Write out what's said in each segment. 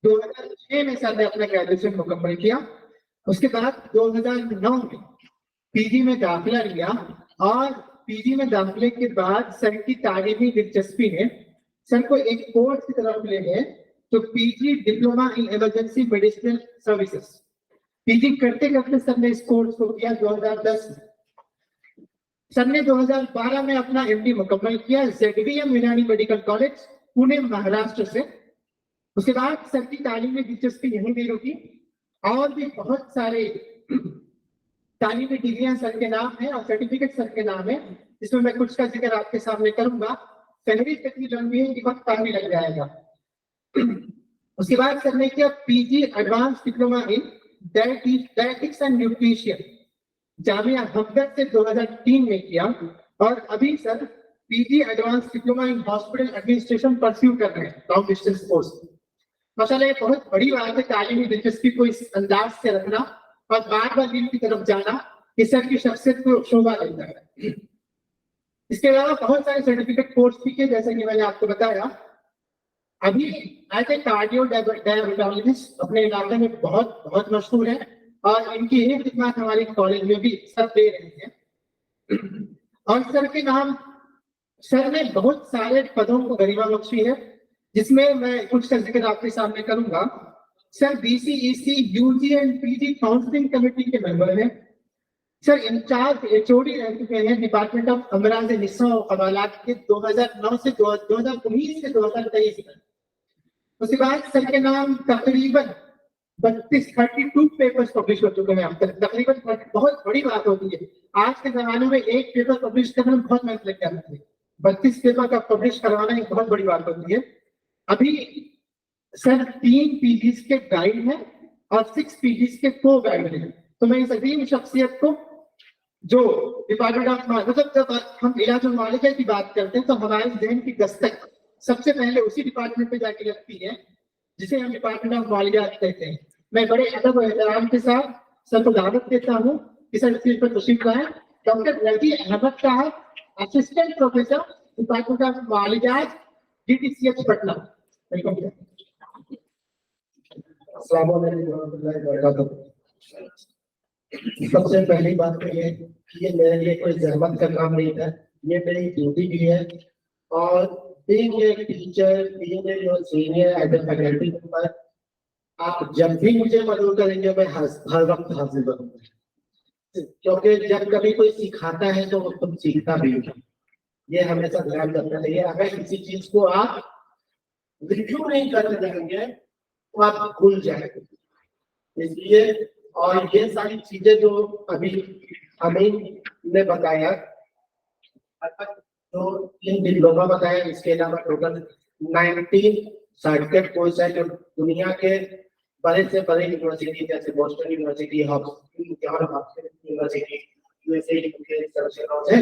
2006 में सर ने अपना ग्रेजुएशन मुकम्मल किया। उसके बाद 2009 में पीजी में दाखिला लिया और पीजी में दाखिले के बाद सर की तालीमी दिलचस्पी ने सर को एक कोर्स की तरफ ले गए, तो PG diploma in emergency medicinal services. PG करते करते सर ने इस कोर्स को किया 2010 में। सर ने 2012 में अपना एमडी मुकम्मल किया ZVM मीनानी मेडिकल कॉलेज पुणे महाराष्ट्र से। उसके बाद सर की तालीमी दिलचस्पी यहीं भी रुकी और भी बहुत सारे तालीमी डिग्रियां सर के नाम है और सर्टिफिकेट सर के नाम है, जिसमें मैं कुछ का जिक्र आपके सामने करूंगा। फहरिस्त इतनी लंबी है कि वक्त काफी लग जाएगा। उसके बाद सर ने किया PG advance diploma in dietetics and nutrition Jamia Hamdard से 2003 में किया और अभी sir PG advance diploma in hospital administration pursue कर रहे हैं लॉन्ग डिस्टेंस कोर्स। माशाल्लाह ये बहुत बड़ी बात है तालीमी दिलचस्पी को इस अंदाज से रखना और बार बार दिन की तरफ जाना, इस सर की शख्सियत को शोभा देता है। इसके अलावा बहुत सारे सर्टिफिकेट कोर्स भी किए, जैसे कि मैंने आपको बताया। अभी एज ए कार्डियो डायबिटोलॉजिस्ट अपने इलाके में बहुत बहुत मशहूर है और इनकी एक खिदमत हमारे कॉलेज में भी सब दे रहे हैं। और सर के नाम, सर ने बहुत सारे पदों को गरिमा बख्शी है, जिसमें मैं कुछ का जिक्र आपके सामने करूंगा। Sir BCEC UG and PG counselling committee के मेंबर हैं। सर इंचार्ज HOD रह चुके हैं डिपार्टमेंट ऑफ अमराज निस्सा और हवालात के 2009 से 2019 से 2023 तक। उसके बाद सर के नाम तकरीबन 32 पेपर्स पब्लिश हो चुके हैं। तकरीबन बहुत बड़ी बात होती है, आज के जमाने में एक पेपर पब्लिश करने में बहुत मेहनत लग जाती है। 32 पेपर का पब्लिश करवाना एक बहुत बड़ी बात होती है। अभी सर 3 पीजीज के गाइड हैं और 6 पीजीज के को गाइड हैं। तो मैं इस अजीम शख्सियत को, जो डिपार्टमेंट ऑफ मतलब जब हम इलाज मालिका की बात करते हैं तो हमारे जहन की दस्तक सबसे पहले उसी डिपार्टमेंट पे जाके लगती है जिसे हम डिपार्टमेंट ऑफ मालियात कहते हैं। मैं बड़े अदब और एहतराम के साथ सर को दावत देता हूँ कि सर इस पर तशरीफ लाएं। डॉक्टर रजी अहमद साहब, असिस्टेंट प्रोफेसर डिपार्टमेंट ऑफ मालियात, DTCH पटना। वेलकम। अस्सलाम वालेकुम रहमतुल्लाहि व बरकातहू। सबसे पहली बात तो ये कि ये मेरे लिए कोई जहमत का काम नहीं था, ये मेरी ड्यूटी भी है। और being a teacher, being a senior as a faculty member, आप जब भी मुझे मदद करेंगे मैं हर वक्त हाजिर रहूंगा, क्योंकि जब कभी कोई सिखाता है तो वो खुद सीखता भी है। ये हमेशा ध्यान रखना चाहिए। अगर किसी चीज को आप रिव्यू नहीं करते रहेंगे तो आप भूल जाएंगे। इसलिए और ये सारी चीजें जो अभी अमीन ने बताया, तो इन डिप्लोमा बताया, इसके अलावा टोटल 19 सर्टिफिकेट कोर्स है जो दुनिया के बड़े से बड़े यूनिवर्सिटी जैसे बोस्टन यूनिवर्सिटी, यूनिवर्सिटी, USA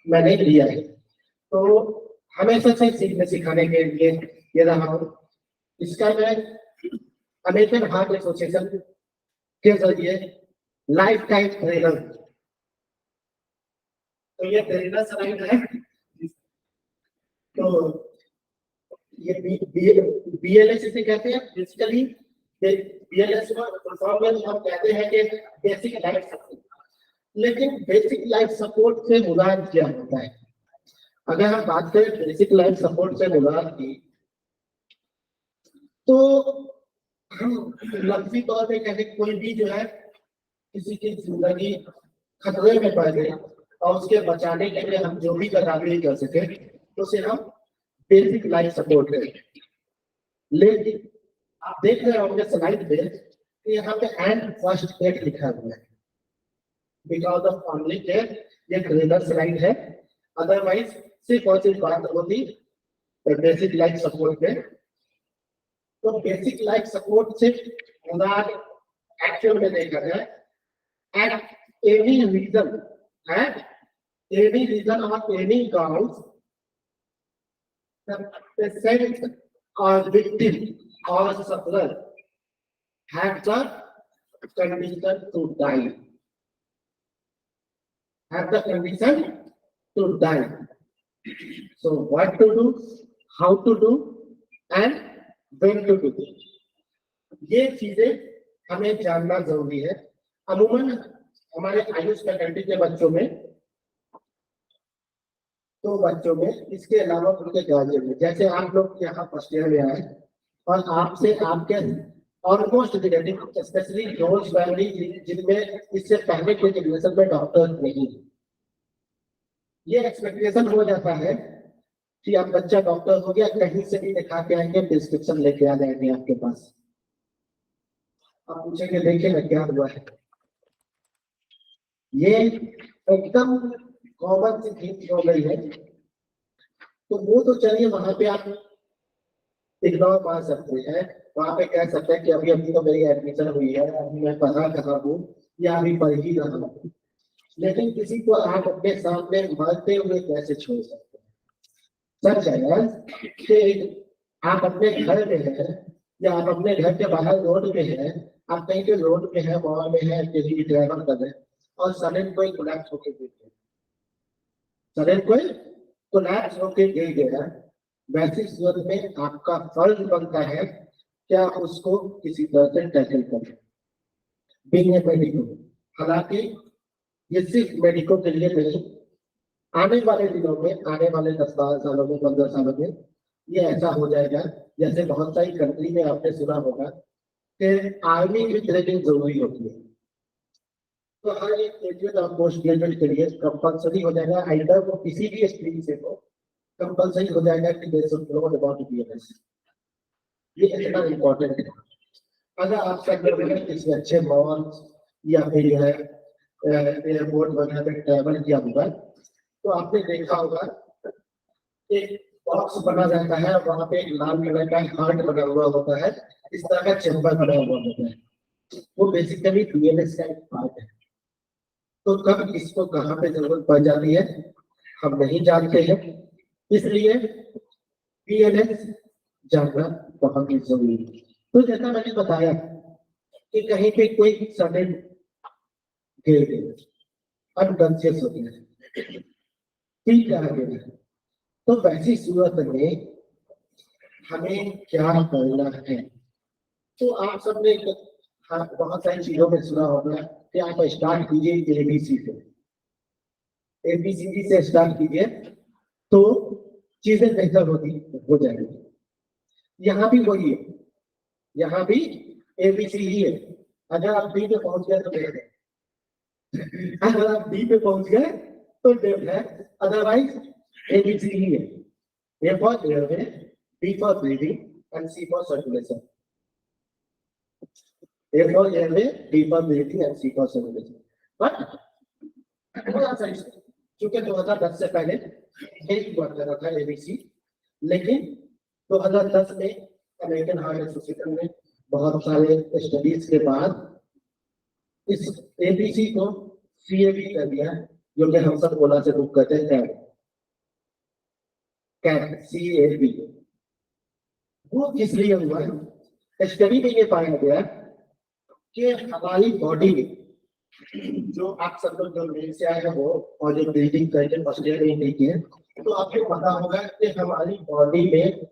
मैंने लिया है। तो हमेशा से सीखने सिखाने के लिए ये रहा हूँ। इसका मैं अमेरिकन हार्ट एसोसिएशन के जरिए लाइफ टाइम ट्रेनर, तो ये ट्रेनर साइड है। तो ये BLS इसे कहते हैं। बेसिकली BLS को परफॉर्मेंस हम कहते हैं कि बेसिक लाइफ सपोर्ट। लेकिन बेसिक लाइफ सपोर्ट से मुराद क्या होता है? अगर हम बात करें बेसिक लाइफ सपोर्ट से मुराद की, तो हम लफ्जी तौर पे कहते कोई भी जो है किसी की जिंदगी खतरे में पड़ गई और उसके बचाने के लिए हम जो भी तदाबीर कर सके तो उसे हम बेसिक लाइफ सपोर्ट करें। लेकिन आप देख रहे होंगे स्लाइड पे यहाँ पे एंड फर्स्ट एड लिखा हुआ है, बिकॉज ऑफ फैमिली केयर। ये ट्रेलर स्लाइड है, अदरवाइज सिर्फ और सिर्फ बात होती बेसिक लाइफ सपोर्ट में। तो बेसिक लाइफ सपोर्ट से मुराद एक्चुअल में देखा जाए एट एनी रीजन और any count the patient or victim or sufferer have the condition to die. So what to do, how to do, and when to do. ये चीजें हमें जानना जरूरी है। अमूमन हमारे आयुष फैकल्टी के बच्चों में, तो बच्चों में इसके अलावा उनके गार्जियन में, जैसे आप लोग यहाँ फर्स्ट ईयर में आए और आपसे आपके almost relative, specially those family जिनमें इससे पहले के जनरेशन में डॉक्टर नहीं, ये एक्सपेक्टेशन हो जाता है कि अब बच्चा डॉक्टर हो गया, कहीं से भी दिखा के आएंगे, प्रिस्क्रिप्शन लेके आ जाएंगे आपके पास, आप पूछेंगे देखे ना क्या हुआ है। ये एकदम कॉमन सी चीज हो गई है। तो वो तो चलिए वहां पे आप इग्नोर मार सकते हैं, वहां पे कह सकते हैं कि अभी अभी तो मेरी एडमिशन हुई है, अभी मैं पढ़ा कहाँ हूँ या अभी पढ़ ही रहा हूँ। लेकिन किसी को आप अपने सामने मरते हुए कैसे छोड़ सकते हैं? सच है यार कि आप अपने घर में हैं या आप अपने घर के बाहर रोड में हैं, आप कहीं के रोड में है, मॉल में है, कहीं ट्रैवल कर रहे हैं और सडन कोई कोलैप्स होकर गिर गया, सडन कोई कोलैप्स होकर गिर गया, वैसी सूरत में आपका फर्ज बनता है क्या उसको किसी तरह से टैकल करें, बीइंग ए मेडिको। हालांकि ये सिर्फ मेडिको के लिए नहीं, आने वाले दिनों में, आने वाले 10-12 सालों में, 15 सालों में ये ऐसा हो जाएगा जैसे बहुत सारी कंट्री में आपने सुना होगा कि आर्मी की ट्रेनिंग जरूरी होती है, तो हर एक ग्रेजुएट और पोस्ट ग्रेजुएट के लिए कंपल्सरी हो जाएगा, आइडर वो किसी भी स्ट्रीम से हो, कंपल्सरी हो जाएगा कि they should know about BMS. ये इतना इम्पोर्टेंट है। अगर आप सब लोगों ने किसी अच्छे मॉल या फिर जो है एयरपोर्ट वगैरह पे ट्रैवल किया होगा तो आपने देखा होगा एक बॉक्स बना रहता है, वहां पे एक लाल कलर का हार्ट बना हुआ होता है, इस तरह का चेम्बर बना हुआ होता है, वो बेसिकली बीएमएस का एक पार्ट है। तो कब इसको कहाँ पे जरूरत पड़ जाती है हम नहीं जानते हैं, इसलिए बीएमएस जानना बहुत ही जरूरी है। तो जैसा मैंने बताया कि कहीं पे कोई सडन गिर गया, अनकॉन्शियस हो गया, ठीक कहा गया, तो वैसी सूरत में हमें क्या करना है? तो आप सबने हाँ, बहुत सारी चीजों में सुना होगा कि आप स्टार्ट कीजिए एबीसी से, एबीसीडी से स्टार्ट कीजिए तो चीजें बेहतर हो जाएंगी। यहाँ भी वही है, यहाँ भी एबीसी ही है। अगर आप बी पे पहुंच गए तो डेट है, अगर आप बी पे पहुंच गए तो डेट है, अदरवाइज एबीसी ही है। A for airway, B for breathing and C for circulation. A for airway, B for breathing and C for circulation. But चूंकि 2010 से पहले एक हुआ करता था एबीसी, लेकिन 2010 में अमेरिकन हार्ट एसोसिएशन ने बहुत सारे स्टडीज के बाद इस एबीसी को सीएबी कर दिया, जो कि हम सब ओला से बुक करते हैं कैट सीएबी। वो किस लिए हुआ है? स्टडी में ये पाया गया कि हमारी बॉडी में जो आप सब लोग जो मेल से आए हैं वो और जो ब्रीदिंग करके फर्स्ट ईयर में देखी है, तो आपको पता होगा कि हमारी बॉडी में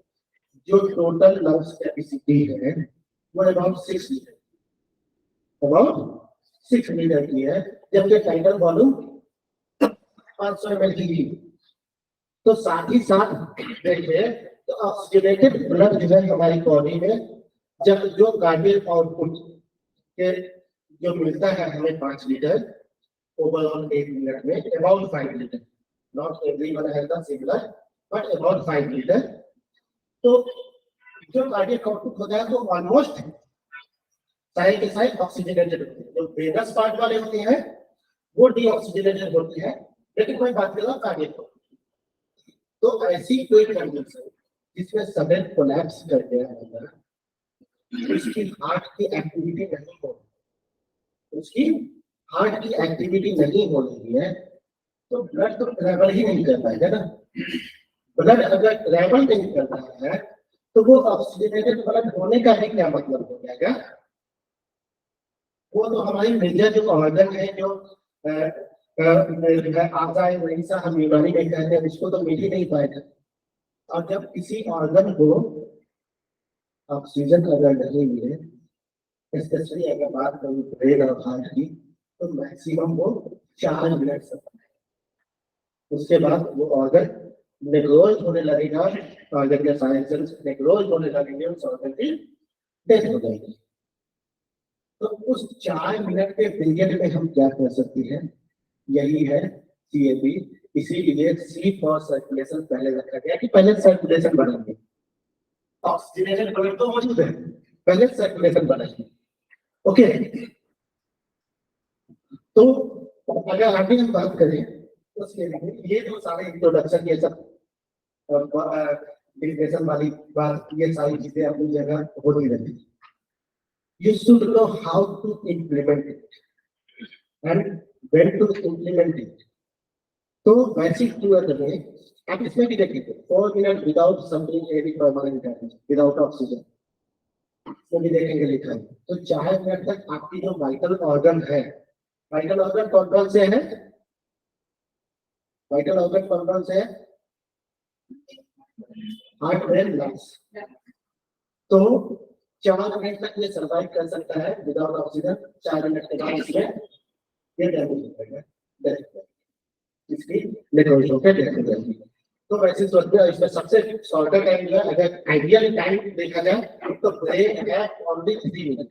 जो टोटल लंग्स कैपेसिटी है वो अबाउट 6 लीटर, अबाउट 6 लीटर की है, जबकि टाइटल वॉल्यूम 500 ml की है। तो साथ ही साथ देखिए तो ऑक्सीजनेटेड ब्लड जो है हमारी बॉडी में जब जो कार्डियक आउटपुट के जो मिलता है हमें 5 लीटर ओवरऑल 1 मिनट में, about 5 litre, not everyone has the similar but about 5 litre. तो जो कार्डियक आउटपुट होता है तो ऑलमोस्ट सारे के सारे ऑक्सीजनेटेड होते हैं, जो वेनस पार्ट वाले होते हैं वो डीऑक्सीजनेटेड होते हैं, लेकिन कोई बात करें कार्डियक। तो ऐसी कोई कंडीशन जिसमें सडन कोलैप्स कर गया है, उसकी हार्ट की एक्टिविटी नहीं हो, उसकी हार्ट की एक्टिविटी नहीं हो रही है, तो ब्लड तो ट्रैवल ही नहीं कर पाएगा ना। ब्लड अगर ट्रैवल नहीं कर रहा है तो वो ऑक्सीजनेटेड ब्लड होने का ही क्या मतलब हो जाएगा? वो तो हमारी मेजर जो ऑर्गन है, जो आजाए वैसा हम बीमारी में कहते हैं, उसको तो मिल ही नहीं पाएगा। और जब किसी ऑर्गन को ऑक्सीजन अगर नहीं मिले स्पेशली अगर बात करूँ ब्रेन और हार्ट की, तो मैक्सिमम वो 4 मिनट से, उसके बाद वो ऑर्गन नेग्रोज होने लगेगा, ऑर्गन के साइंस नेग्रोज होने लगेंगे, उस ऑर्गन की डेथ हो जाएगी। तो उस 4 मिनट के पीरियड में हम क्या कर सकते हैं, यही है सीएपी। इसीलिए सी फॉर सर्कुलेशन पहले रखा गया कि पहले सर्कुलेशन बढ़ाएंगे, ऑक्सीजनेशन प्रोडक्ट तो मौजूद है, पहले सर्कुलेशन बढ़ाएंगे। ओके, तो अगर आगे हम बात करें उसके लिए ये जो सारे इंट्रोडक्शन ये सब डिफिनेशन वाली बात, ये सारी चीजें अपनी जगह होती रहती है। You should know how to implement it and when to implement it. तो बेसिक ट्रूथ में आप इसमें भी देखिए 4 minute without something any permanent damage, without oxygen, इसमें भी देखेंगे लिखा है। तो 4 मिनट तक आपकी जो वाइटल ऑर्गन है, वाइटल ऑर्गन कौन से है, वाइटल ऑर्गन कौन से है, हार्ट, ब्रेन, लंग्स। तो 4 मिनट तक ये सर्वाइव कर सकता है विदाउट ऑक्सीजन। 4 मिनट के बाद इसमें ये डैमेज हो जाएगा, इसकी नेग्रोज होकर डेथ हो जाएगी। तो वैसे सोचते हैं इसमें सबसे शॉर्टर टाइम जो है, अगर आइडियल टाइम देखा जाए तो ब्रेन है ओनली 3 मिनट।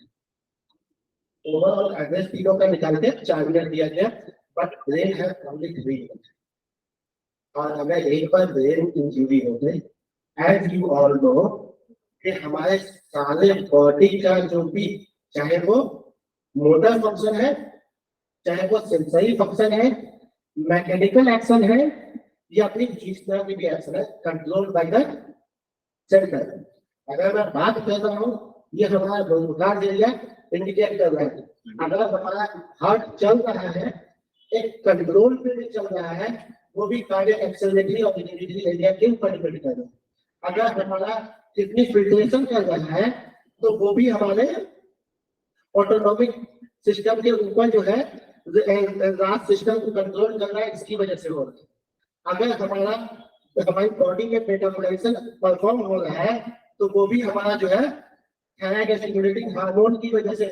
ओवरऑल एवरेज तीनों का निकाल के 4 मिनट दिया गया, बट ब्रेन है ओनली 3 मिनट। और अगर एक बार ब्रेन इंजरी हो गई, एज यू ऑल नो कि हमारे सारे बॉडी का जो भी, चाहे वो मोटर फंक्शन है, चाहे वो सेंसरी फंक्शन है, मैकेनिकल एक्शन है, या फिर जिस तरह की भी एक्शन है, कंट्रोल बाय द सेंटर। अगर मैं बात कर रहा हूँ, ये हमारा रोजगार एरिया इंडिकेट कर रहा है। अगर हमारा हार्ट चल रहा है, एक कंट्रोल पे भी चल रहा है, वो भी कार्डियक एक्सेलरेटरी और इनहिबिटरी एरिया के ऊपर डिपेंड कर रहा है। अगर हमारा कितनी फिल्ट्रेशन कर रहा है, तो वो भी हमारे ऑटोनॉमिक सिस्टम के ऊपर जो है, रास सिस्टम को कंट्रोल कर रहा है, इसकी वजह से हो रहा है। अगर हमारी बॉडी में मेटाबॉलाइजेशन परफॉर्म हो रहा है, तो वो भी हमारा जो है थायराइड स्टिमुलेटिंग हार्मोन की वजह से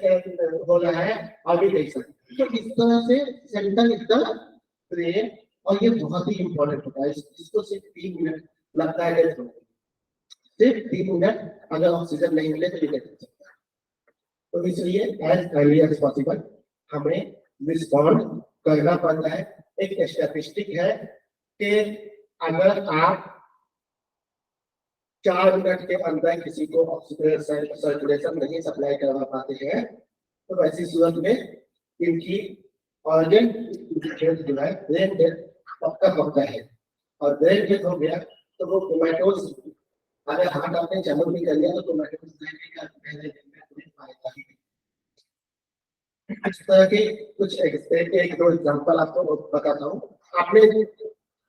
हो रहा है, ऑर्बिटेशन। तो इस तरह से सेंट्रल इज द ब्रेन, और ये बहुत ही इंपॉर्टेंट होता है। इसको सिर्फ 3 मिनट लगता है, सिर्फ 3 मिनट अगर ऑक्सीजन नहीं मिले तो ये कर सकता है। तो इसलिए एज अर्ली एज पॉसिबल हमें रिस्पॉन्ड करना पड़ता है। एक स्टैटिस्टिक है कि अगर आप 4 मिनट के अंदर किसी को ऑक्सीजन सर्कुलेशन नहीं सप्लाई करवा पाते हैं, तो ऐसी सूरत में इनकी ऑर्गन जो है ब्रेन डेथ पक्का है। और ब्रेन डेथ हो गया तो वो कोमेटोज, अगर हार्ट आपने चालू नहीं कर लिया तो कोमेटोज पहले दिन में नहीं पाएगा। इस तरह के कुछ एक दो एग्जांपल आपको बताता हूँ।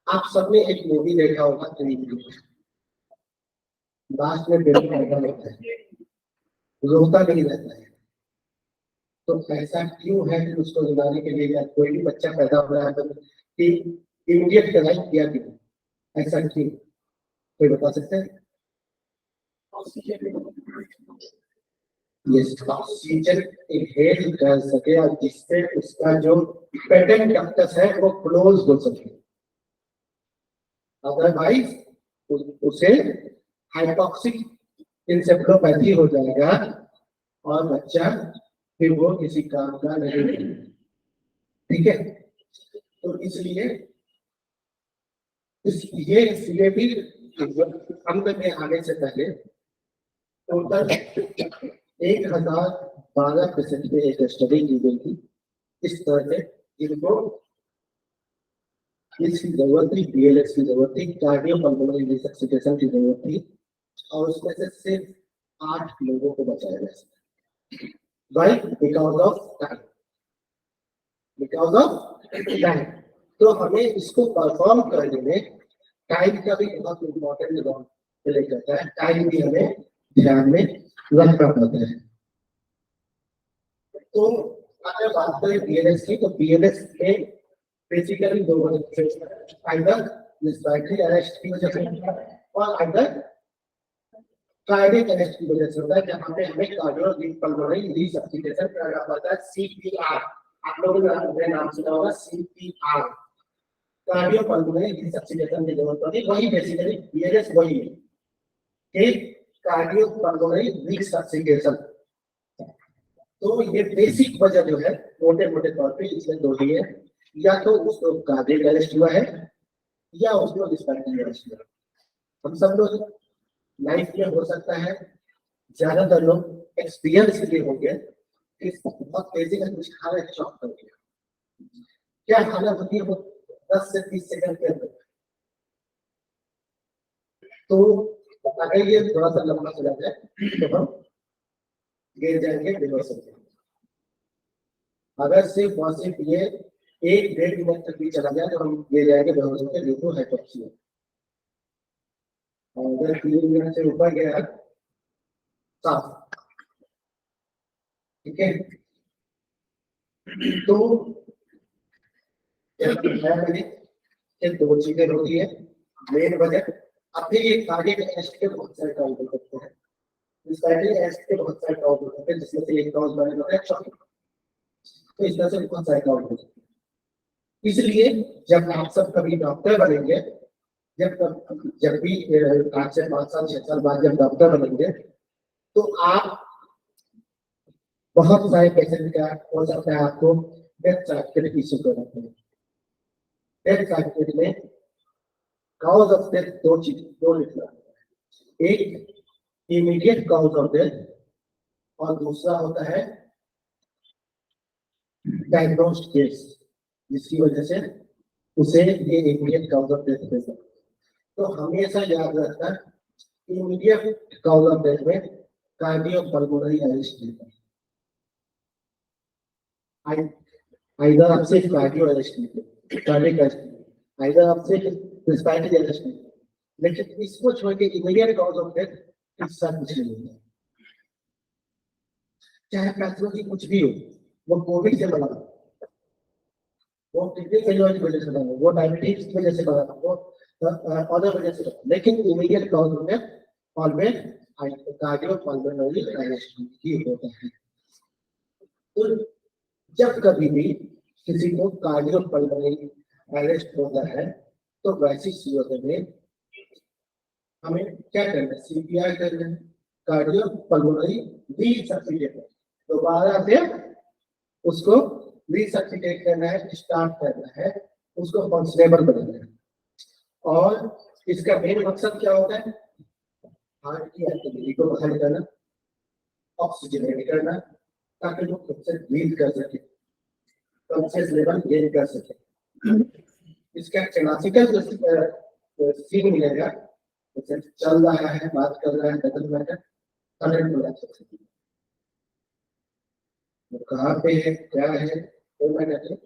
आप सबने एक मूवी देखा होगा, लास्ट में बेबी पैदा होता है, रोता नहीं रहता है। तो ऐसा क्यों है कि उसको रुलाने के लिए, या कोई भी बच्चा पैदा हो रहा है तो कि इमीडिएट कराई किया क्यों, ऐसा क्यों, कोई बता सकते हैं? ये ऑक्सीजन इनहेल कर सके और जिससे उसका जो पेटेंट डक्टस है वो क्लोज हो सके, अदरवाइज उसे हाइपोक्सिक इंसेफ्लोपैथी हो जाएगा और बच्चा फिर वो किसी काम का नहीं। ठीक है, तो इसलिए ये भी अंत में आने से पहले टोटल 1012% पे एक स्टडी की गई थी। इस तरह से जिनको इसकी जरूरत थी, बीएलएस की जरूरत थी, कार्डियोपल्मोनरी रिससिटेशन की जरूरत थी, और उसमें से सिर्फ 8 लोगों को बचाया जा सका। Why? Because of time. Because of time. तो हमें इसको परफॉर्म करने में टाइम का भी बहुत इम्पोर्टेंट रोल प्ले करता है। टाइम भी हमें ध्यान में रखना पड़ता है। तो अगर बात करें बीएलएस की, तो बीएलएस में बेसिकली 2 वजह से, आइदर रिस्पिरेटरी अरेस्ट की वजह से और आइदर कार्डियक अरेस्ट की वजह से होता है, जहाँ पे हमें कार्डियोपल्मोनरी रिसब्स्टिट्यूशन करना पड़ता है, CPR। आप लोगों ने नाम सुना होगा CPR, कार्डियोपल्मोनरी रिसब्स्टिट्यूशन की जरूरत होती है। वही बेसिकली BLS वही है कि कार्डियोपल्मोनरी रिसब्स्टिट्यूशन। तो ये बेसिक वजह जो है मोटे मोटे तौर पे इसमें दो ही है, या तो उसको कार्डियक अरेस्ट हुआ है या उसको रिस्पायरेटरी अरेस्ट हुआ है। हम सब लोग लाइफ में हो सकता है, ज्यादातर लोग एक्सपीरियंस इसलिए हो गया कि बहुत तेजी में कुछ खाना चॉप कर दिया। क्या खाना होती है वो 10 से 30 सेकंड के अंदर। तो अगर ये थोड़ा सा लंबा चला जाए तो हम गिर जाएंगे, बेहोश हो जाएंगे। अगर सिर्फ और सिर्फ ये 1-1.5 मिनट तक भी चला जाए तो हम गिर जाएंगे, बेहोश होकर, ये तो हाइपोक्सिया। अगर 3 मिनट से ऊपर गया साफ, ठीक है। तो मैंने ये दो चीजें होती है मेन वजह। अब भी ये कार्डियक अरेस्ट के बहुत सारे काम हो सकते हैं, रिस्पायरेटरी अरेस्ट के बहुत सारे काम हो सकते हैं, जिसमें से एक कॉज बने होता है शॉक। तो इस तरह से बहुत सारे काम हो सकते हैं। इसलिए जब आप सब कभी डॉक्टर बनेंगे, जब भी 8 से 5 साल 6 साल बाद जब डॉक्टर बनेंगे, तो आप बहुत सारे पेशेंट का हो सकता है आपको डेथ सर्टिफिकेट इशू करना पड़े। डेथ सर्टिफिकेट में कॉज ऑफ डेथ दो लिखना है, एक इमीडिएट कॉज ऑफ डेथ और दूसरा होता है डायग्नोस्ड केस, जिसकी वजह से उसे ये इमीडिएट कॉज ऑफ डेथ दे सकते। तो हमेशा याद रखना, इमीडिएट कॉज ऑफ डेथ में कार्डियोपल्मोनरी अरेस्ट होता है। आइदर आपसे कार्डियो अरेस्ट नहीं, कार्डियक अरेस्ट नहीं, आइदर आपसे रिस्पायरेटरी अरेस्ट नहीं, लेकिन इसको छोड़ के इमीडिएट कॉज ऑफ डेथ इसका कुछ नहीं है। चाहे पैथोलॉजी कुछ भी हो, वो कोविड से बना, वो किडनी फेलियर की वजह से बना, वो डायबिटीज की वजह से बना, वो अदर वजह से बना, लेकिन immediate cause of death always cardiopulmonary arrest ही होता है। तो जब कभी भी किसी को कार्डियोपल्मोनरी अरेस्ट होता है तो वैसी सूरत में हमें क्या करना है, CPR करना है, कार्डियोपल्मोनरी रिसब्स्टिट्यूशन। दोबारा से उसको रिसब्स्टिट्यूट करना है, स्टार्ट करना है, उसको फंक्शनेबल बनाना है। और इसका मेन मकसद क्या होता है, हार्ट की एक्टिविटी को बहाल करना, ऑक्सीजनेट करना, ताकि वो खुद से ब्रीथ कर सके, कॉन्शियस लेवल गेन कर सके। इसका क्लासिकल सीन मिलेगा, जैसे चल रहा है, बात कर रहा है, बदल रहा है, करंट हो जाता है, वो कहाँ पे है, क्या है, वो मैं कहते हैं।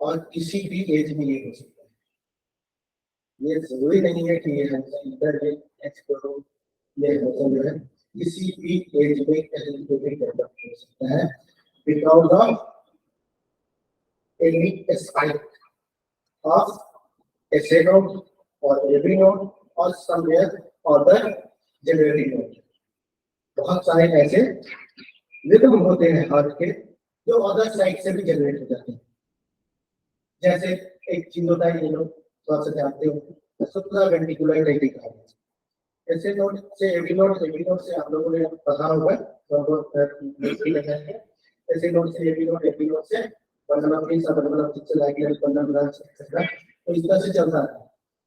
और किसी भी एज में ये हो सकता है, ये जरूरी नहीं है कि ये इधर ये एक्सप्लोर ये जो है किसी भी एज में कहीं पे भी डेवलप हो सकता है, because of any spike of SA node or AB node or somewhere other generating node। बहुत सारे ऐसे रिदम होते हैं हार्ट के जो अदर साइड से भी जनरेट हो जाते हैं। जैसे एक चीज होता है, ये लोग थोड़ा सा जानते हो, सुप्रा वेंट्रिकुलर टेक्निक। ऐसे नोड से AB नोड से आप लोगों ने पढ़ा होगा, ऐसे नोड से AB नोड से तो इस तरह से चल रहा है।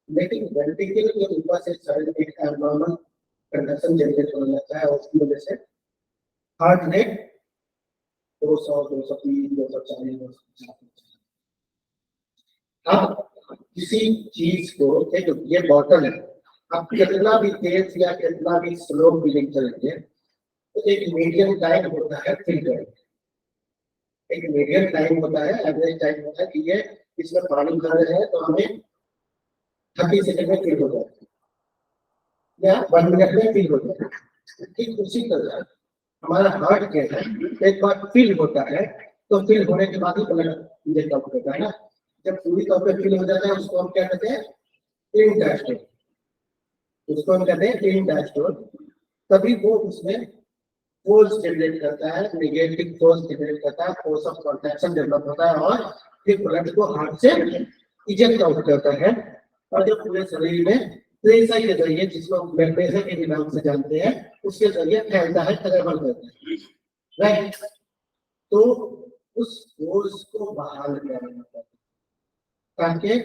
लेकिन वेंट्रिकल के ऊपर से शायद एक एब्नॉर्मल कंडक्शन जनरेट होने लगता है, उसकी वजह से हार्ट रेट 200, 230, 240, 250। अब किसी चीज को, एक ये बॉटल है, आप कितना भी तेज या कितना भी स्लो फीलिंग करेंगे तो एक मीडियम टाइम होता है फिल करने, एक मीडियम टाइम होता है, एवरेज टाइम होता है कि ये इसमें पानी भर रहे हैं तो हमें 30 सेकंड में फिल हो जाता है या 1 मिनट में फिल हो जाता है। ठीक उसी तरह हमारा हार्ट क्या है, एक बार फिल होता है तो फिल होने के बाद ही ब्लड कम होता है ना। जब पूरी तौर पे फिल हो जाता है उसको हम क्या कहते हैं, इन डायस्टोल, उसको हम कहते हैं इन डायस्टोल। तभी वो उसमें फोर्स जनरेट करता है, नेगेटिव फोर्स जनरेट करता है, फोर्स ऑफ कॉन्ट्रैक्शन डेवलप होता है और फिर ब्लड को हार्ट से इजेक्ट आउट करता है। और जब पूरे शरीर में प्रेशर के जरिए, जिसको हम ब्लड प्रेशर के नाम से जानते हैं, उसके जरिए फैलता है, ट्रेवल करता है, राइट। तो उस फोर्स को बहाल करना होता है ताकि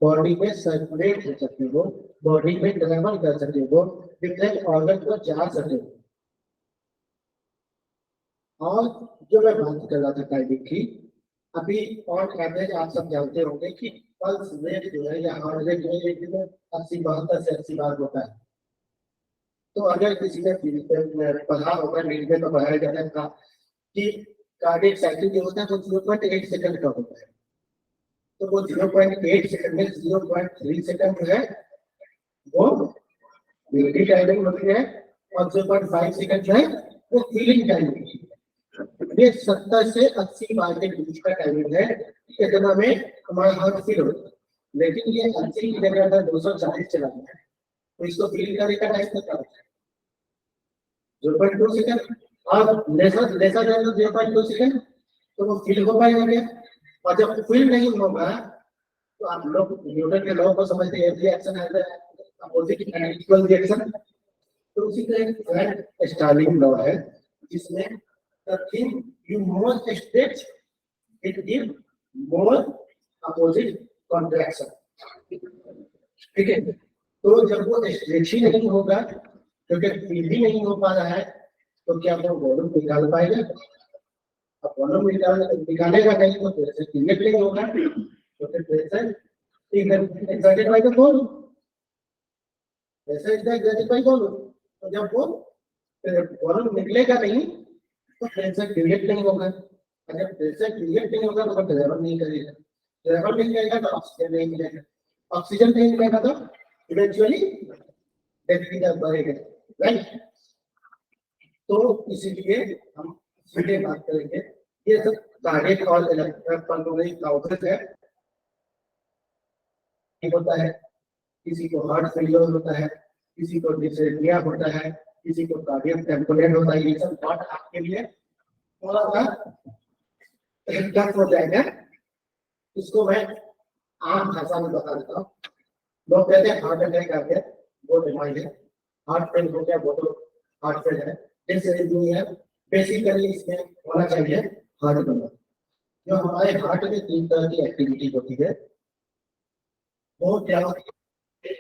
बॉडी में सर्कुलेट हो सके, वो बॉडी में ट्रेवल कर सके, वो डिफरेंट ऑर्गन को जा सके। और जो मैं बात कर रहा था टाइमिंग की, अभी ऑन एवरेज आप सब जानते होंगे कि पल्स रेट जो है या हार्ट रेट जो है एक दिन में 80-72 से 80 बार होता है। तो अगर किसी ने पढ़ा होगा, नींद में तो पढ़ाया जाता था कि कार्डियक साइकिल जो होता है वो 0.8 सेकंड का होता है। तो वो 0.8 सेकंड में 0.3 सेकंड जो है वो वेटिंग टाइमिंग होती है और 0.5 सेकंड जो है वो फीलिंग टाइमिंग होती है। ये 70 से 80 बार के बीच का टाइमिंग है, इतना में हमारा हार्ट फील होता है। लेकिन ये 80 की जगह अगर 240 चला गया तो इसको फील करने का टाइम कितना होता है? 0.2 सेकंड। और लेसर लेसर 0.2 सेकंड तो वो फील हो पाएगा क्या? और जब फील नहीं होगा तो आप लोग न्यूटन के लॉ को समझते हैं, रिएक्शन है अपोजिट एंड इक्वल रिएक्शन। तो उसी तरह एक स्टार्लिंग लॉ है जिसमें the thing you more stretch it give more opposite contraction, ठीक है। तो जब वो स्ट्रेच ही नहीं होगा, क्योंकि फील ही नहीं हो पा रहा है, तो क्या वो वॉल्यूम निकाल पाएगा? अब वॉल्यूम निकालेगा नहीं तो प्रेशर क्रिएट नहीं होगा, तो फिर pressure excited by the volume, pressure is excited by volume. तो जब वो वॉल्यूम निकलेगा नहीं तो प्रेशर क्रिएट नहीं होगा। अगर प्रेशर क्रिएट नहीं होगा तो ट्रेवल नहीं करेगा, ट्रेवल नहीं करेगा तो ऑक्सीजन नहीं मिलेगा, ऑक्सीजन नहीं मिलेगा तो इवेंचुअली डेथ की दर बढ़ेगा, राइट। तो इसीलिए हम सीधे बात करेंगे, ये सब कार्डियक और इलेक्ट्रोपल्मोनरी काउंटर्स है। होता है किसी को हार्ट फेलियर होता है, किसी को डिस्फेरिया होता है, किसी को कार्डियक टेम्पोरेट होता है। ये सब पार्ट आपके लिए थोड़ा सा टफ हो जाएगा, इसको मैं आम भाषा में बता देता हूँ। लोग कहते हैं हार्ट अटैक आ गया वो बीमारी है, हार्ट फेल हो गया वो तो हार्ट फेल है। जैसे बेसिकली इसमें होना चाहिए हार्ट बना। जो हमारे हार्ट में 3 तरह की एक्टिविटी होती है, वो क्या होती है?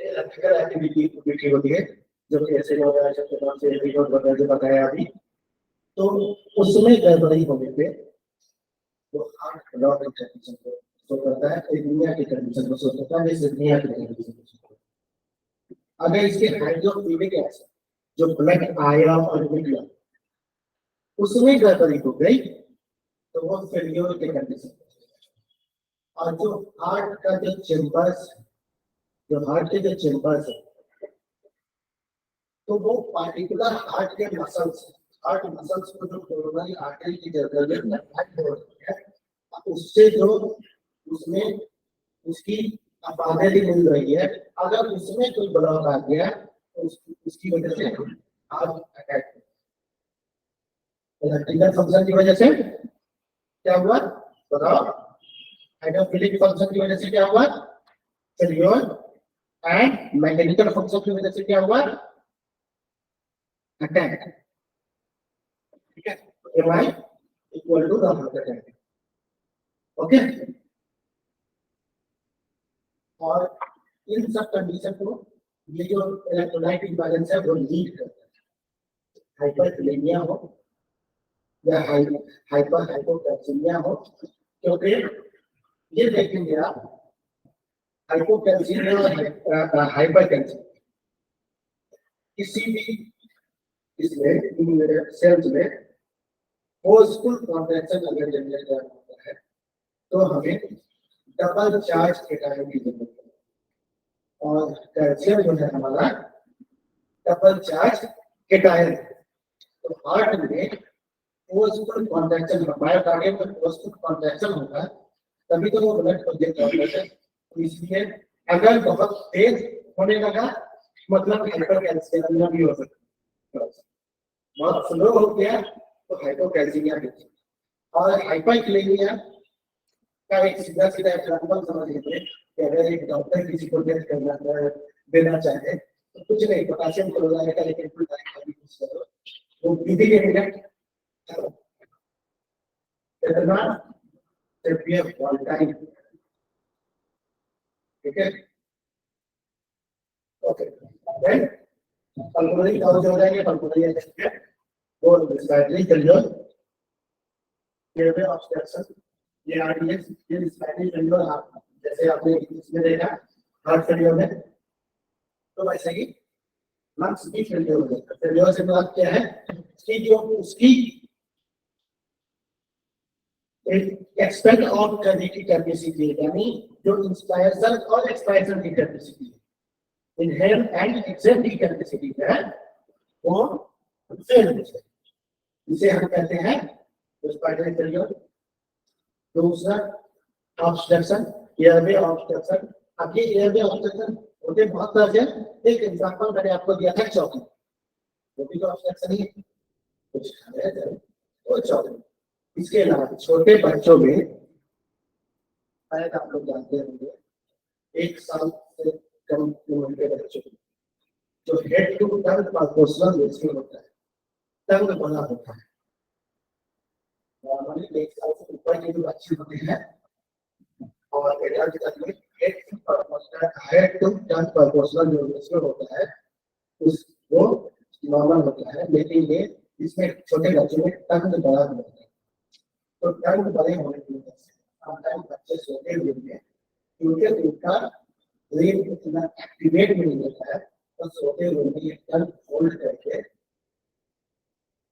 इलेक्ट्रिकल एक्टिविटी होती है, जो कि ऐसे वगैरह जो बताया अभी। तो उसमें गड़बड़ी होने पे वो हार्ट ब्लॉक कंडीशन को शो करता है, दुनिया की कंडीशन को शो करता है, जैसे दुनिया की कंडीशन को शो करता है। अगर इसके हाइड्रोफ्लोरिक एसिड जो ब्लड आया और निकला उसमें गड़बड़ी हो गई तो वो फेल्योर के कंडीशन। और जो हार्ट का जो चेम्बर्स, जो हार्ट के जो चेम्बर्स है, तो वो पार्टिकुलर हार्ट के मसल्स, हार्ट मसल्स को जो कोरोनरी आर्टरी की जरूरत है, उससे जो उसमें उसकी आबादी मिल रही है, अगर उसमें कोई ब्लॉक आ गया तो उसकी वजह से हार्ट अटैक, इलेक्ट्रिकल फंक्शन की वजह से क्या हुआ बताओ? हाइड्रोफिलिक फंक्शन की वजह से क्या हुआ? फेल्योर। एंड मैकेनिकल फंक्शन की वजह से क्या हुआ? अटैक, ठीक है। MI equal to the heart attack, okay. और इन सब कंडीशन को ये जो इलेक्ट्रोलाइट इम्बैलेंस है वो लीड करता है। हाइपरकैलेमिया हो या हाइपर हाइपोकैल्सीमिया हो, क्योंकि ये देखेंगे आप हाइपोकैल्सीमिया और हाइपरकैल्सीमिया किसी भी इसमें सेल्स में फोर्सफुल कॉन्ट्रैक्शन अगर जनरेट होता है तो हमें डबल चार्ज केटायन की जरूरत है। और कैल्शियम जो है हमारा डबल चार्ज केटायन। तो हार्ट में फोर्सफुल कॉन्ट्रैक्शन, मायोकार्डियम में फोर्सफुल कॉन्ट्रैक्शन होगा तभी तो वो ब्लड प्रोजेक्ट होता है। तो इसलिए अगर बहुत तेज होने लगा मतलब हाइपरकैल्सीमिया भी हो सकता है, बहुत स्लो हो गया तो हाइपोकैल्सीमिया होती है। और हाइपरकैलेमिया का एक सीधा सीधा एग्जाम्पल समझ लीजिए कि अगर एक डॉक्टर किसी को टेस्ट करना देना चाहे तो कुछ नहीं, पोटेशियम क्लोराइड का लेकिन फुल टाइम यूज करो, वो विधि के मिनट कितना सिर्फ वन टाइम। ठीक है, ओके। देन पल्मोनरी कॉज हो जाएंगे, पल्मोनरी वो रिस्पायरेटरी फेलियर, एयरवे ऑब्स्ट्रक्शन, ये आरडीएस, ये रिस्पायरेटरी फेलियर। आप जैसे आपने इसमें देखा हार्ट फेलियर में, तो वैसे ही लंग्स की फेलियर हो जाता है। फेलियर से मतलब क्या है, उसकी जो उसकी एक्सपेंड ऑफ करने की कैपेसिटी, यानी जो इंस्पायरेशन और एक्सपायरेशन की कैपेसिटी, इनहेल एंड एक्सहेल की कैपेसिटी है, वो फेल हो जाए, इसे हम कहते हैं रेस्पिरेटरी फेलियर। दूसरा ऑब्स्ट्रक्शन, एयरवे ऑब्स्ट्रक्शन। अब ये एयरवे ऑब्स्ट्रक्शन होते बहुत तरह से, एक एग्जांपल मैंने आपको दिया था चौकी, वो भी तो ऑब्स्ट्रक्शन ही है, कुछ खा रहे थे वो चौकी। इसके अलावा छोटे बच्चों में शायद आप लोग जानते होंगे, 1 साल से कम उम्र के बच्चों में जो head to tongue proportional ratio होता है, टंग बड़ा होता है। नॉर्मली 1 साल से ऊपर के जो बच्चे होते हैं और एडल्ट तक में हेड टू टंग प्रोपोर्शनल जो रेशियो होता है उस वो नॉर्मल होता है, लेकिन ये इसमें छोटे बच्चों में टंग बड़ा होता है। तो टंग बड़े होने की वजह से समटाइम बच्चे सोते हुए में क्योंकि उनका ब्रेन इतना एक्टिवेट नहीं होता है, तो सोते हुए में टंग होल्ड करके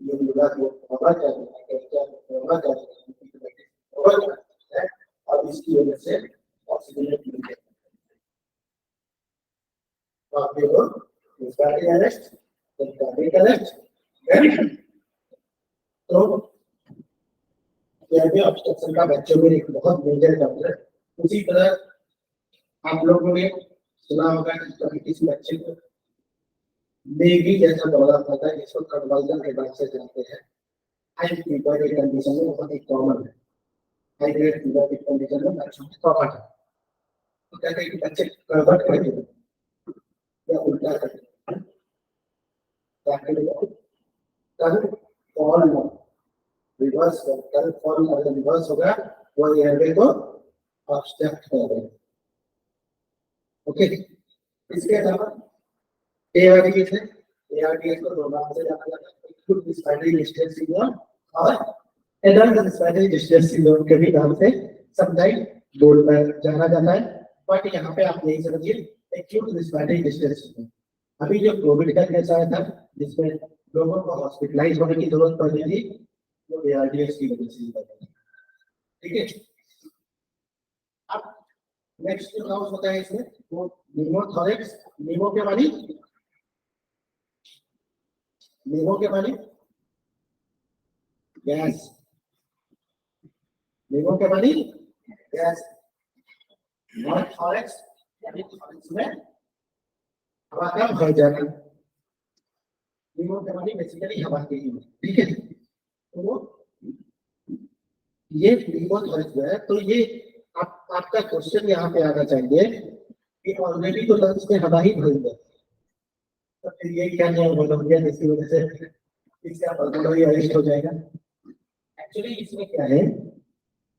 ये मुद्दा को हवा करना है, और इसकी वजह से ऑक्सीजन की कमी अरेस्ट, तो यह भी ऑब्स्ट्रक्शन का बच्चों में एक बहुत मेजर डॉक्टर है। उसी तरह आप लोगों ने सुना होगा कि किसी बच्चे को बेबी जैसा दौरा होता है, जिसको कन्वर्जन के बाद से जानते हैं। हाई फीवर की कंडीशन में बहुत ही कॉमन है, हाई ग्रेड फीवर की कंडीशन में बच्चों में कॉमन है। तो कहते हैं कि बच्चे कन्वर्ट करके या उल्टा करके कल फॉल रिवर्स कल फॉल अगर रिवर्स होगा वो एयरवे को ऑब्स्ट्रक्ट करेगा। ओके, इसके अलावा एआरडीएस है, एआरडीएस को दो नाम से जाना जाता है, एक्यूट रेस्पिरेटरी डिस्ट्रेस सिंड्रोम और एडल्ट रेस्पिरेटरी डिस्ट्रेस सिंड्रोम के भी नाम से समटाइम बोल जाना जाता है। बट यहाँ पे आप यही समझिए एक्यूट रेस्पिरेटरी डिस्ट्रेस सिंड्रोम। अभी जो कोविड का केस आया था जिसमें लोगों को हॉस्पिटलाइज होने की जरूरत पड़ रही थी, वो एआरडीएस की वजह से। ठीक है, अब नेक्स्ट जो काउंट होता है इसमें वो निमोथोरेक्स। निमो के मानी गैस, निमो के मानी गैस, और थोरेक्स यानी थोरेक्स में हवा का भर जाना। निमो के मानी बेसिकली हवा के ही, ठीक है। तो ये निमोथोरेक्स है, तो ये आपका क्वेश्चन यहाँ पे आना चाहिए कि ऑलरेडी तो लंग्स में हवा ही भरी है, तो फिर ये क्या नियम हो गया जिसकी वजह से इसका पल्मोनरी अरेस्ट हो जाएगा। एक्चुअली इसमें क्या है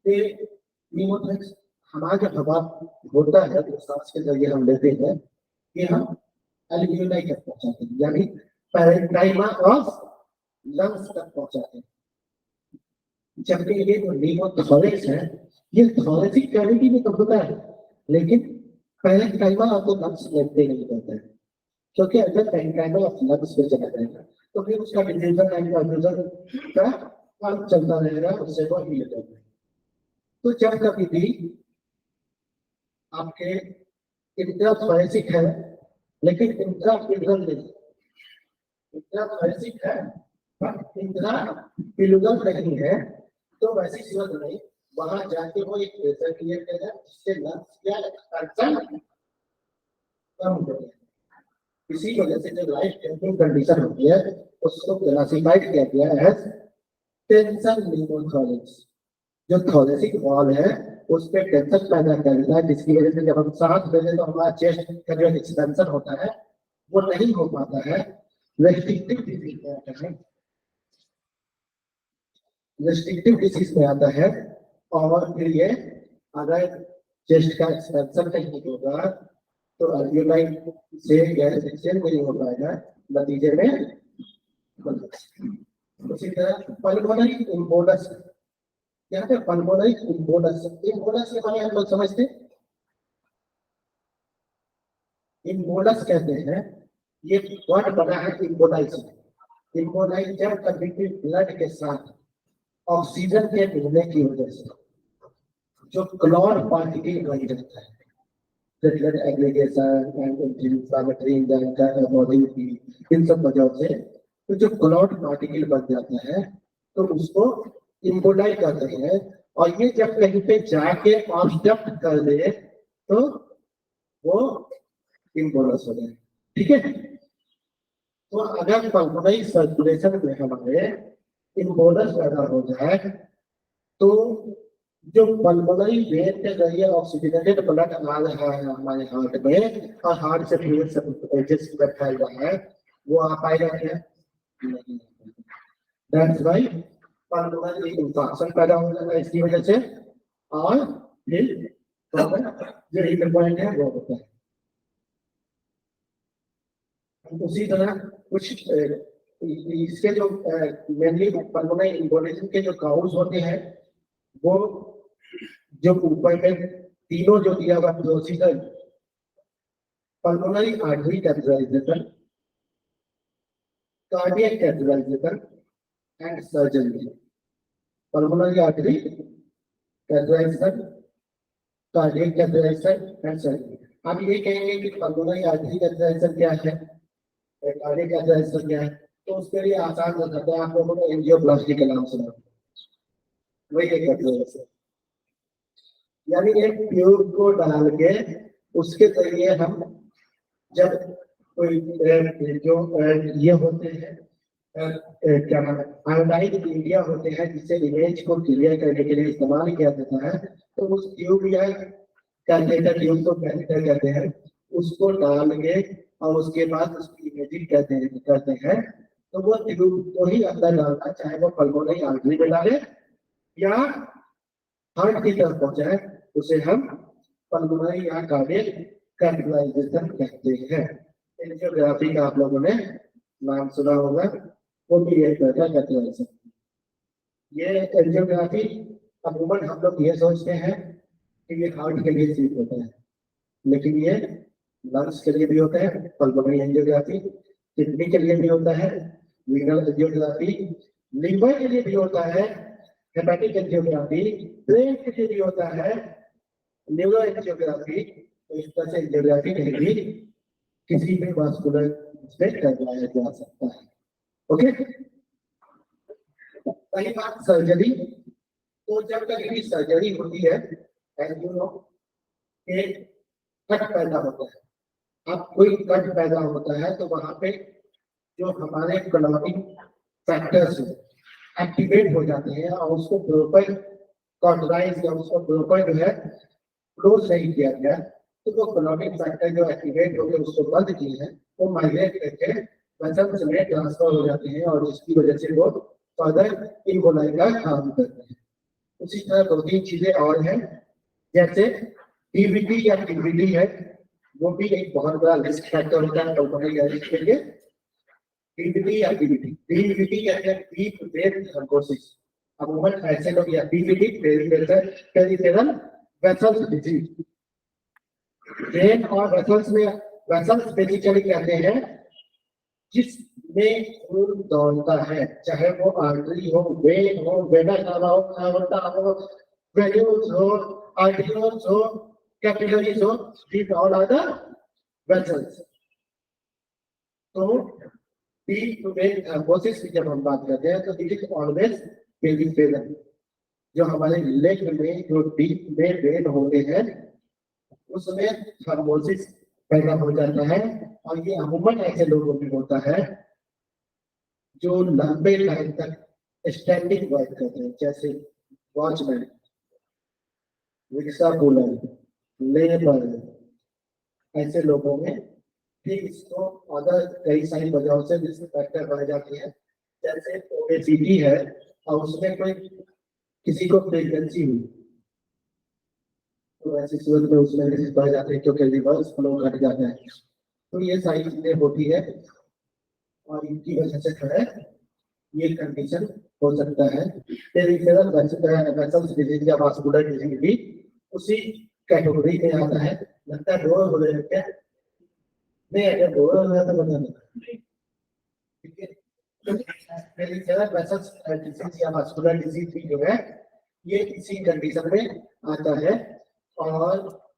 कि निमोथोरेक्स हमारा जब हवा होता है तो सांस के जरिए हम लेते हैं, ये हम एल्वियोलाई तक पहुंचाते हैं, यानी पैरेंकाइमा ऑफ लंग्स तक पहुंचाते हैं। जबकि ये जो निमोथोरेक्स है ये थोरेसिक कैविटी में तो होता है, लेकिन पैरेंकाइमा आपको लंग्स लेते नहीं करता है, क्योंकि अगर पैरेंकाइमा ऑफ लंग्स में चला जाएगा तो फिर उसका डिफ्यूजन एंड कन्वर्जन का काम चलता रहेगा, उससे वो हील करेगा। तो जब कभी भी आपके इंट्राथोरेसिक है लेकिन इंट्रापिलुरल नहीं, इंट्राथोरेसिक है बट इंट्रापिलुरल नहीं है, तो वैसी सूरत नहीं, वहां जाके वो एक प्रेशर क्रिएट करेगा जिससे लंग्स क्या एक्सपेंशन कम हो जाएगा। इसी वजह से जो लाइफ थ्रेटनिंग कंडीशन होती है उसको क्लासिफाइड किया गया है टेंशन न्यूमोथोरेक्स। जो थोरेसिक वॉल है उस पे टेंशन पैदा करता है, जिसकी वजह से जब हम सांस लेते तो हमारा चेस्ट का जो एक्सपेंशन होता है वो नहीं हो पाता है। रेस्ट्रिक्टिव डिजीज में आता है, रेस्ट्रिक्टिव डिजीज में आता है। और फिर ये अगर चेस्ट का एक्सपेंशन नहीं होगा तो अल्वियोलाई से गैस एक्सचेंज नहीं हो पाएगा, नतीजे में उसी तरह पल्मोनरी इम्बोलस, यहाँ पे पल्मोनरी इम्बोलस, इम्बोलस के बारे में हम लोग समझते हैं, इम्बोलस कहते हैं ये वर्ड बना है इम्बोलाइज। इम्बोलाइज जब कभी भी ब्लड के साथ ऑक्सीजन के मिलने की वजह से जो क्लॉट पार्टिकल बन जाता है, blood aggregation and inflammatory body की इन सब वजह से तो जो क्लॉट पार्टिकल बन जाता है तो उसको इम्बोलाइज कहते हैं। और ये जब कहीं पे जाके ऑब्स्ट्रक्ट कर दे तो वो इम्बोलस हो जाए। ठीक है, तो अगर पल्मोनरी सर्कुलेशन में हमारे इम्बोलस पैदा हो जाए तो जो पल्मोनरी वेन के जरिए ऑक्सीजनेटेड ब्लड आ रहा है हमारे हार्ट में और हार्ट से फ्लूइड जिसमें फैल रहा है वो आ पाएगा क्या? नहीं। दैट्स व्हाई पल्मोनरी इंफेक्शन पैदा हो जाता है इसकी वजह से। और फिर जो हीटर पॉइंट है वो होता है। उसी तरह कुछ इसके जो मेनली पल्मोनरी इम्बोलिज्म के जो काउज होते हैं वो जो ऊपर में तीनों जो दिया हुआ procedure, pulmonary artery catheterisation, cardiac catheterisation and surgery. Pulmonary artery catheterisation, cardiac catheterisation and surgery. आप ये कहेंगे कि पल्मोनरी आर्टरी कैथेटराइजेशन क्या है, कार्डियक कैथेटराइजेशन क्या है, तो उसके लिए आसान हो सकता है। आप लोगों ने एंजियोप्लास्टी का नाम सुना, वही एक कैथेटराइजेशन, यानी एक ट्यूब को डाल के उसके जरिए हम जब कोई जो ये होते हैं क्या नाम है आयोडाइड मीडिया होते हैं जिससे इमेज को क्लियर करने के लिए इस्तेमाल किया जाता है, तो उस ट्यूब या कैथेटर ट्यूब को कैथेटर कहते हैं, उसको डाल के और उसके बाद उसकी इमेजिंग करते हैं तो वो ट्यूब को ही अंदर डालना, चाहे वो पल्मोनरी आर्टरी में डाले या हार्ट की तरफ पहुंचाए, उसे हम पल्मोनरी या कार्डियक कैथेटराइजेशन कहते हैं। एंजियोग्राफी का आप लोगों ने नाम सुना होगा, वो भी एक तरह का कैथेटराइजेशन। ये एंजियोग्राफी अमूमन हम लोग ये सोचते हैं कि ये हार्ट के लिए सिर्फ होता है, लेकिन ये लंग्स के लिए भी होता है पल्मोनरी एंजियोग्राफी, किडनी के लिए भी होता है रीनल एंजियोग्राफी, लिवर के लिए भी होता है हेपेटिक एंजियोग्राफी, ब्रेन के लिए भी होता है न्यूरो एंजियोग्राफी। तो इस तरह से एंजियोग्राफी कहीं भी किसी भी वास्कुलर से करवाया जा सकता है। ओके, पहली बात सर्जरी। तो जब कभी भी सर्जरी होती है एज यू नो एक कट पैदा होता है। अब कोई कट पैदा होता है तो वहां पे जो हमारे क्लॉटिंग फैक्टर्स एक्टिवेट हो जाते हैं और उसको प्रॉपर कॉटराइज या उसको प्रॉपर जो है क्लोज नहीं किया गया तो वो क्लॉटिंग फैक्टर जो एक्टिवेट हो गए उसको बंद किए हैं वो माइग्रेट करके वेसल्स में ट्रांसफर हो जाते हैं और उसकी वजह से वो फर्दर इम्बोलाई का काम करते हैं। उसी तरह दो तीन चीजें और हैं, जैसे डीवीटी या टीवीटी है, वो भी एक बहुत बड़ा रिस्क फैक्टर होता है पल्मोनरी डायलिसिस के लिए। डीवीटी या टीवीटी, डीवीटी कहते हैं डीप वेन थ्रोम्बोसिस। अमूमन ऐसे लोग या DVT peripheral vessels disease, when और वेसल्स में वेसल्स बेसिकली कहते हैं जिसमें खून दौड़ता है, चाहे वो आर्टरी हो, वेन हो, वेना कावा हो, कावटा हो, वेन्यूल्स हो, आर्टरियोल्स हो, कैपिलरीज हो, these all are the vessels। तो डीप वेन थ्रोम्बोसिस की जब हम बात करते हैं तो इट इज ऑलवेज पेरिफेरल। जो हमारे लेग में जो डीप में वेन होते हैं उसमें थ्रोम्बोसिस पैदा हो जाता है। और ये अमूमन ऐसे लोगों में होता है जो लंबे टाइम तक स्टैंडिंग वर्क करते हैं, जैसे वॉचमैन, रिक्शा पुलर, लेबर, ऐसे लोगों में भी इसको अदर कई सारी वजहों से जिसमें फैक्टर बढ़ जाती है, जैसे ओबेसिटी है और उसमें कोई किसी को प्रेगनेंसी हुई तो ऐसी सूरत में उसमें डिजीज बढ़ जाते हैं क्योंकि रिवर्स फ्लो घट जाता है। तो ये सारी चीजें होती है और इनकी वजह से जो है ये कंडीशन हो सकता है। पेरिफेरल वेसल्स डिजीज या वास्कुलर डिजीज भी उसी कैटेगरी में आता है। लगता है डोर हो रहे क्या? नहीं, अगर डोर हो रहा है तो बता दो। ठीक है, पेरिफेरल वेसल्स डिजीज या वास्कुलर डिजीज भी जो है ये इसी कंडीशन में आता है। और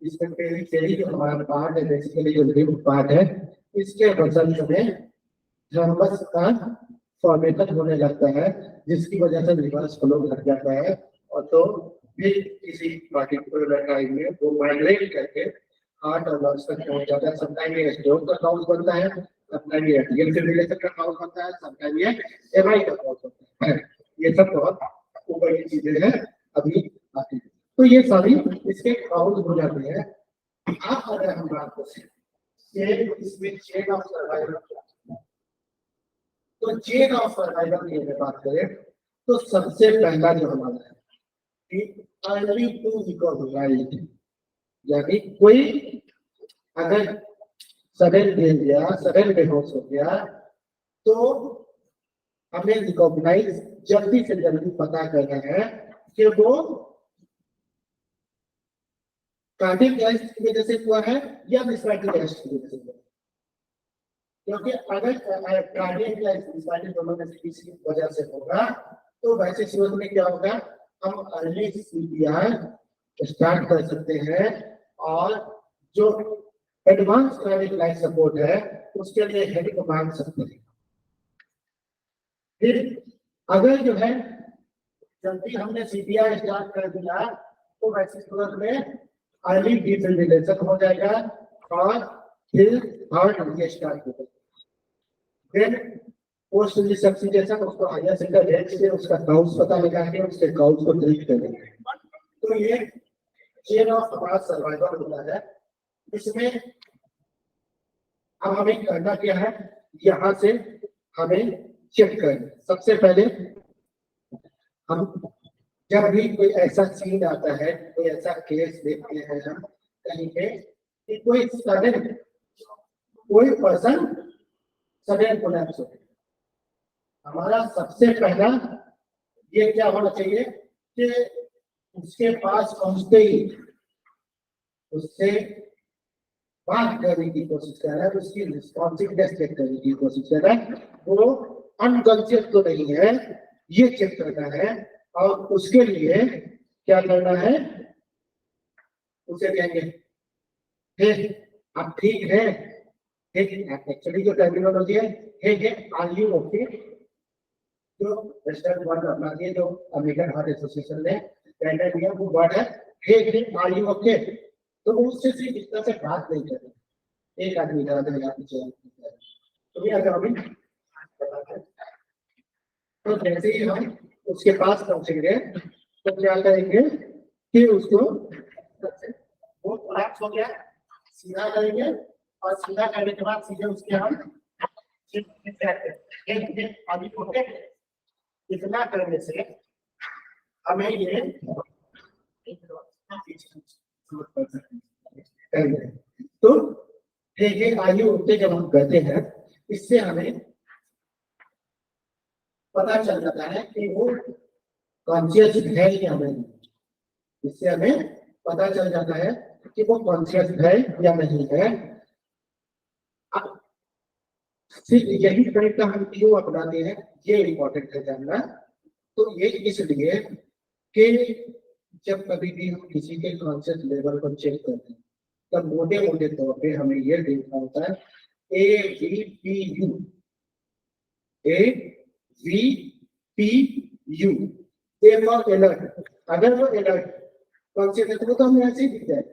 इसमें पेरिफेरी जो हमारा पार्ट है, बेसिकली जो लिम्फ पार्ट है, इसके वेसल्स में थ्रम्बस का फॉर्मेशन होने लगता है, जिसकी वजह से रिवर्स फ्लो घट जाता है। और तो फिर किसी पार्टिकुलर टाइम में वो माइग्रेट करके हार्ट और लंग्स तक पहुंच जाता है। समटाइम ये स्ट्रोक का काउज बनता है, समटाइम ये एट्रियल फिब्रिलेशन का काउज बनता है, समटाइम ये एमआई का काउज बनता है। ये सब बहुत ऊपर की चीजें हैं अभी आती है। तो ये सारी इसके काउज हो जाते हैं। अब अगर हम बात करें इसमें चेन ऑफ सर्वाइवल, तो चेन ऑफ सर्वाइवल की अगर बात करें तो सबसे पहला जो हमारा है कि अर्ली टू रिकॉग्नाइज, यानी कोई अगर सडन गिर गया, सडन बेहोश हो गया, तो हमें रिकॉग्नाइज जल्दी से जल्दी पता करना है कि वो कार्डियक अरेस्ट की वजह से हुआ है या रिस्पायरेटरी अरेस्ट की वजह से हुआ है। क्योंकि अगर कार्डियक या रिस्पायरेटरी दोनों में से किसी वजह से होगा तो वैसे सूरत में क्या होगा, हम अर्ली सीपीआर स्टार्ट कर सकते हैं और जो एडवांस कार्डियक लाइफ सपोर्ट है उसके लिए हेड को मांग सकते हैं। फिर अगर जो है जल्दी हमने सीपीआर स्टार्ट कर दिया तो वैसे सूरत में अर्ली डिफिब्रिलेशन हो जाएगा और फिर हार्ट ये स्टार्ट होगा। फिर पोस्ट रिसब्सिटेशन, उसको हायर सेंटर रेट से उसका काउंस पता लगा के उसके काउंस को ट्रीट करेंगे। तो ये चेन ऑफ हमारा सर्वाइवल होता है। इसमें अब हमें करना क्या है, यहाँ से हमें चेक करना। सबसे पहले हम जब भी कोई ऐसा सीन आता है, कोई ऐसा केस देखते हैं हम कहीं पे कि कोई सडन कोई पर्सन सडन कोलैप्स हो, हमारा सबसे पहला ये क्या होना चाहिए कि उसके पास पहुंचते ही उससे बात करने की कोशिश कर रहा है, उसकी रिस्पॉन्सिवनेस चेक करने की कोशिश कर रहा है, वो अनकॉन्शियस तो नहीं है ये चेक करना है। और उसके लिए क्या करना है, उसे कहेंगे हे आप ठीक है, एक्चुअली जो टर्मिनोलॉजी है हे आर यू ओके, जो वेस्टर्न वर्ड अपना दिए, जो अमेरिकन हार्ट एसोसिएशन ने स्टैंडर्ड दिया वो वर्ड है हे आर यू ओके। तो उससे सिर्फ इस तरह से बात नहीं करनी, एक आदमी इधर आधे या पीछे तो भी अगर हम तो जैसे ही हम उसके पास पहुंचेंगे तो क्या करेंगे कि उसको वो कोलैप्स हो गया सीधा करेंगे और सीधा करने के बाद सीधे उसके हम इतना करने से हमें ये तो आयु उठते जब हम करते हैं इससे हमें पता चल जाता है कि वो कॉन्शियस है या नहीं। इससे हमें पता चल जाता है कि वो कॉन्शियस है या नहीं है। सिर्फ यही तरीका हम क्यों अपनाते हैं ये इम्पोर्टेंट है जानना। तो ये इसलिए कि जब कभी भी हम किसी के कॉन्शियस लेवल को चेक करते हैं तब मोटे मोटे तौर पे हमें ये देखना होता है AVPU AVPU A for alert. अगर वो अलर्ट कॉन्शियस है तो हमें ऐसे ही दिख जाए,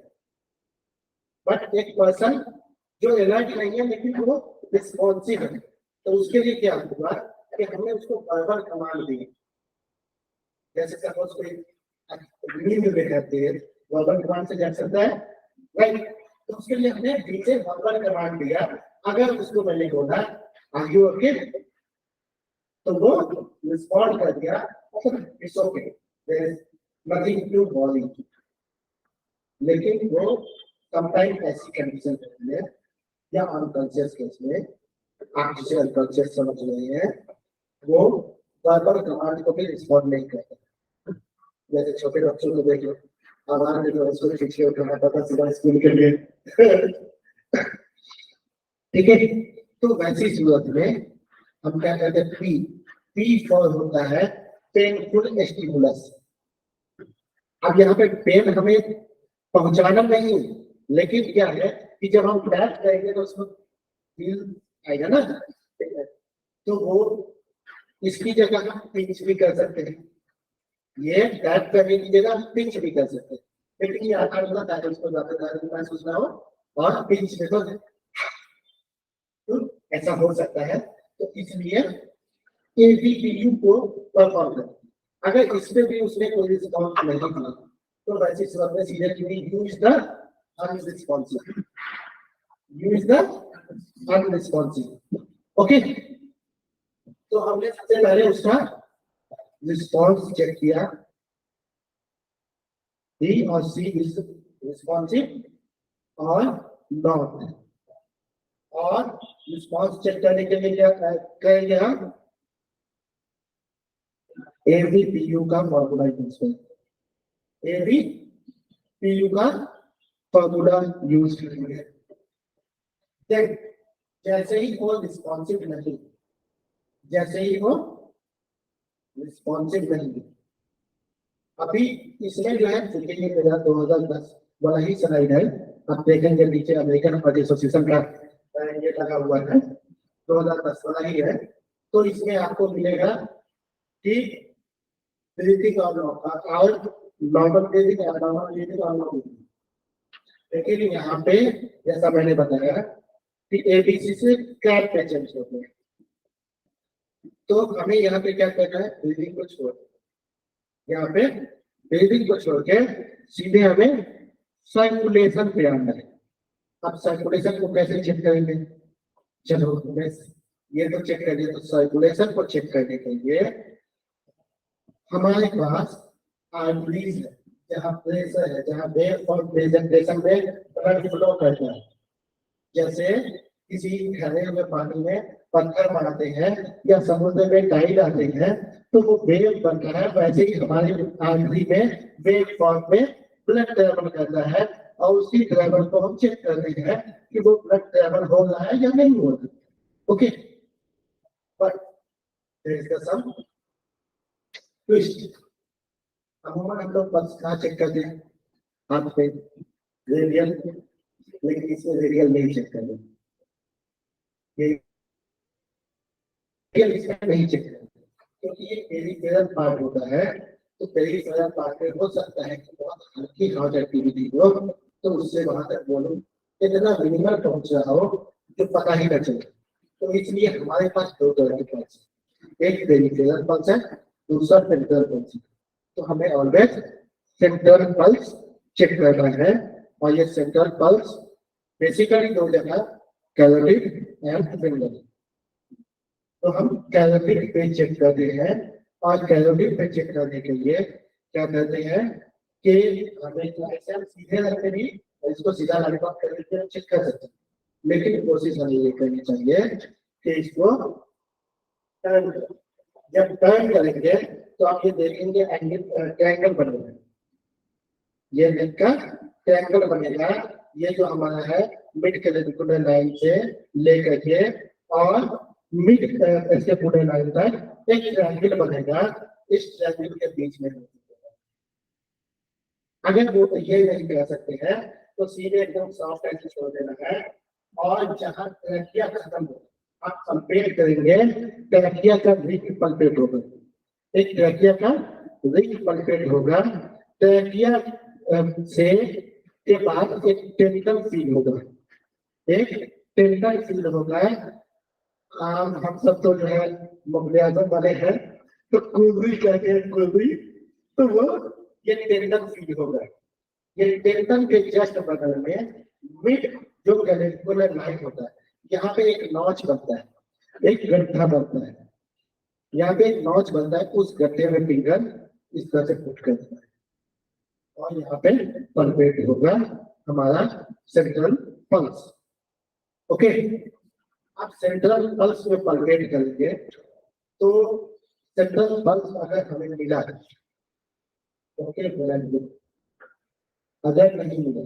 बट एक पर्सन जो अलर्ट नहीं है लेकिन वो रिस्पॉन्सिव है। तो उसके लिए क्या हुआ कि हमने उसको वर्बल कमांड दी। जैसे सपोज कोई नींद में रहते हैं, वर्बल कमांड से जाग सकता है, राइट? तो उसके लिए हमने डीजे वर्बल कमांड दिया। अगर उसको मैंने बोला आर यू ओके, तो वो रिस्पॉन्ड कर दिया it's okay, there is nothing to worry. लेकिन वो समटाइम ऐसी कंडीशन में या अनकॉन्शियस केस में, आप जिसे अनकॉन्शियस समझ रहे हैं, वो वर्बल कमांड को भी रिस्पॉन्ड नहीं करते। जैसे छोटे बच्चों को देख लो, आवाज देखो, उसको खींच के उठाना पड़ता सीधा स्कूल के लिए। ठीक है, तो वैसी सूरत में हम क्या कहते हैं, पी पी फॉर होता है पेनफुल स्टिमुलस। अब यहाँ पे पेन हमें पहुंचाना नहीं, लेकिन क्या है कि जब हम टैप करेंगे तो उसमें फील आएगा ना, तो वो इसकी जगह हम पिंच भी कर सकते हैं। ये टैप करने की जगह हम पिंच भी कर सकते हैं, लेकिन ये आकार होगा ताकि उसको ज्यादा महसूस ना हो और पिंच में तो ऐसा हो सकता है। तो इसलिए एबीपीयू को परफॉर्म करें। अगर इसमें भी उसने कोई रिस्पॉन्स नहीं दिया तो वैसे सूरत में सीधे use the unresponsive, use the unresponsive. Okay, तो हमने सबसे पहले उसका रिस्पॉन्स चेक किया, he or she is responsive or not। और रिस्पॉन्स चेक करने के लिए क्या करेंगे हम, एबीपीयू का फॉर्मूला यूज करेंगे। एबीपीयू का फॉर्मूला यूज करेंगे। देख, जैसे ही वो रिस्पॉन्सिव नहीं, जैसे ही वो रिस्पॉन्सिव नहीं, अभी इसमें जो है 2010 वाला ही स्लाइड है, आप देखेंगे नीचे अमेरिकन हार्ट एसोसिएशन का ये लगा हुआ है, 2010 वाला ही है। तो इसमें आपको मिलेगा कि ब्रीथिंग और नॉर्मल ब्रीथिंग और नॉर्मल ब्रीथिंग और नॉर्मल ब्रीथिंग। लेकिन यहाँ पे जैसा मैंने बताया कि एबीसी से कैप पे चेंज होते हैं, तो हमें यहाँ पे क्या करना है, ब्रीथिंग को छोड़, यहाँ पे ब्रीथिंग को छोड़ के सीधे हमें सर्कुलेशन पे आना है। अब सर्कुलेशन को कैसे चेक करेंगे, चलो ये तो चेक करिए। तो सर्कुलेशन को चेक करने के लिए हमारे पास आर्टरीज है, जहाँ प्रेशर है, जहाँ वेव और प्रेजेंटेशन में ब्लड फ्लो करता है। जैसे किसी घड़े में पानी में पत्थर मारते हैं या समुद्र में टाइड आते हैं तो वो वेव बनता है, वैसे ही हमारे आर्टरी में वेव फॉर्म में ब्लड ट्रेवल करता है, और उसी ट्रेवल को हम चेक करते हैं कि वो ब्लड ट्रेवल हो रहा है या नहीं हो रहा है। Okay, but there is some twist. अमूमन हम लोग पल्स कहाँ चेक करते हैं, हाथ पे, रेडियल, लेकिन इसमें रेडियल नहीं चेक करते, ये इसमें नहीं चेक करते क्योंकि ये पेरिफेरल पार्ट होता है। तो पेरिफेरल पार्ट में हो सकता है कि बहुत हल्की हार्ट एक्टिविटी हो, तो उससे वहां तक वॉल्यूम इतना मिनिमल पहुंच रहा हो जो पता ही न चले। तो इसलिए हमारे पास दो तरह के पल्स है, एक पेरिफेरल पल्स है, दूसरा सेंट्रल पल्स है। तो हमें ऑलवेज सेंट्रल पल्स चेक करना है, और ये सेंट्रल पल्स बेसिकली दो जगह, कैलोरिक एंड फिंगर। तो हम कैलोरिक पे चेक करते हैं, और कैलोरिक पे चेक करने के लिए क्या करते हैं कि हमें सीधे रखते भी, इसको सीधा लॉलीपॉप करके चेक कर सकते हैं, लेकिन कोशिश हमें ये करनी चाहिए कि इसको टर्न, जब टर्न करेंगे तो आप ये देखेंगे एंगल ट्रायंगल बनेगा, ये नेक का ट्रायंगल बनेगा। ये जो हमारा है मिड क्लेविकुलर लाइन से लेकर के और मिड इसके पूरे लाइन तक एक ट्रायंगल बनेगा, इस ट्रायंगल के बीच में। अगर वो ये नहीं कर सकते हैं तो सीधे एकदम सॉफ्ट ऐसे छोड़ देना है, और जहां ट्रैकिया खत्म हो आप कंपेयर करेंगे, ट्रैकिया का रिच पल्पेट होगा, एक ट्रैकिया का रिच पल्पेट होगा, ट्रैकिया से के बाद एक टेनिकल फील होगा। एक टेंडर फील्ड होता है। हम सब तो जो है मुगल आजम वाले हैं, तो कुबरी कहते हैं, कुबरी। तो वो ये टेंडर फील्ड होगा। ये टेंडर के जस्ट बगल में मिड जो कैलिकुलर लाइन होता है, यहाँ पे एक नॉच बनता है, एक गड्ढा बनता है। यहाँ पे एक नॉच बनता है, उस गड्ढे में फिंगर इस तरह से पुट करता है, और यहाँ पे पल्पेट होगा हमारा सेंट्रल पल्स। ओके, आप सेंट्रल पल्स में पल्पेट करेंगे तो सेंट्रल पल्स अगर हमें मिला, ओके, अगर नहीं मिला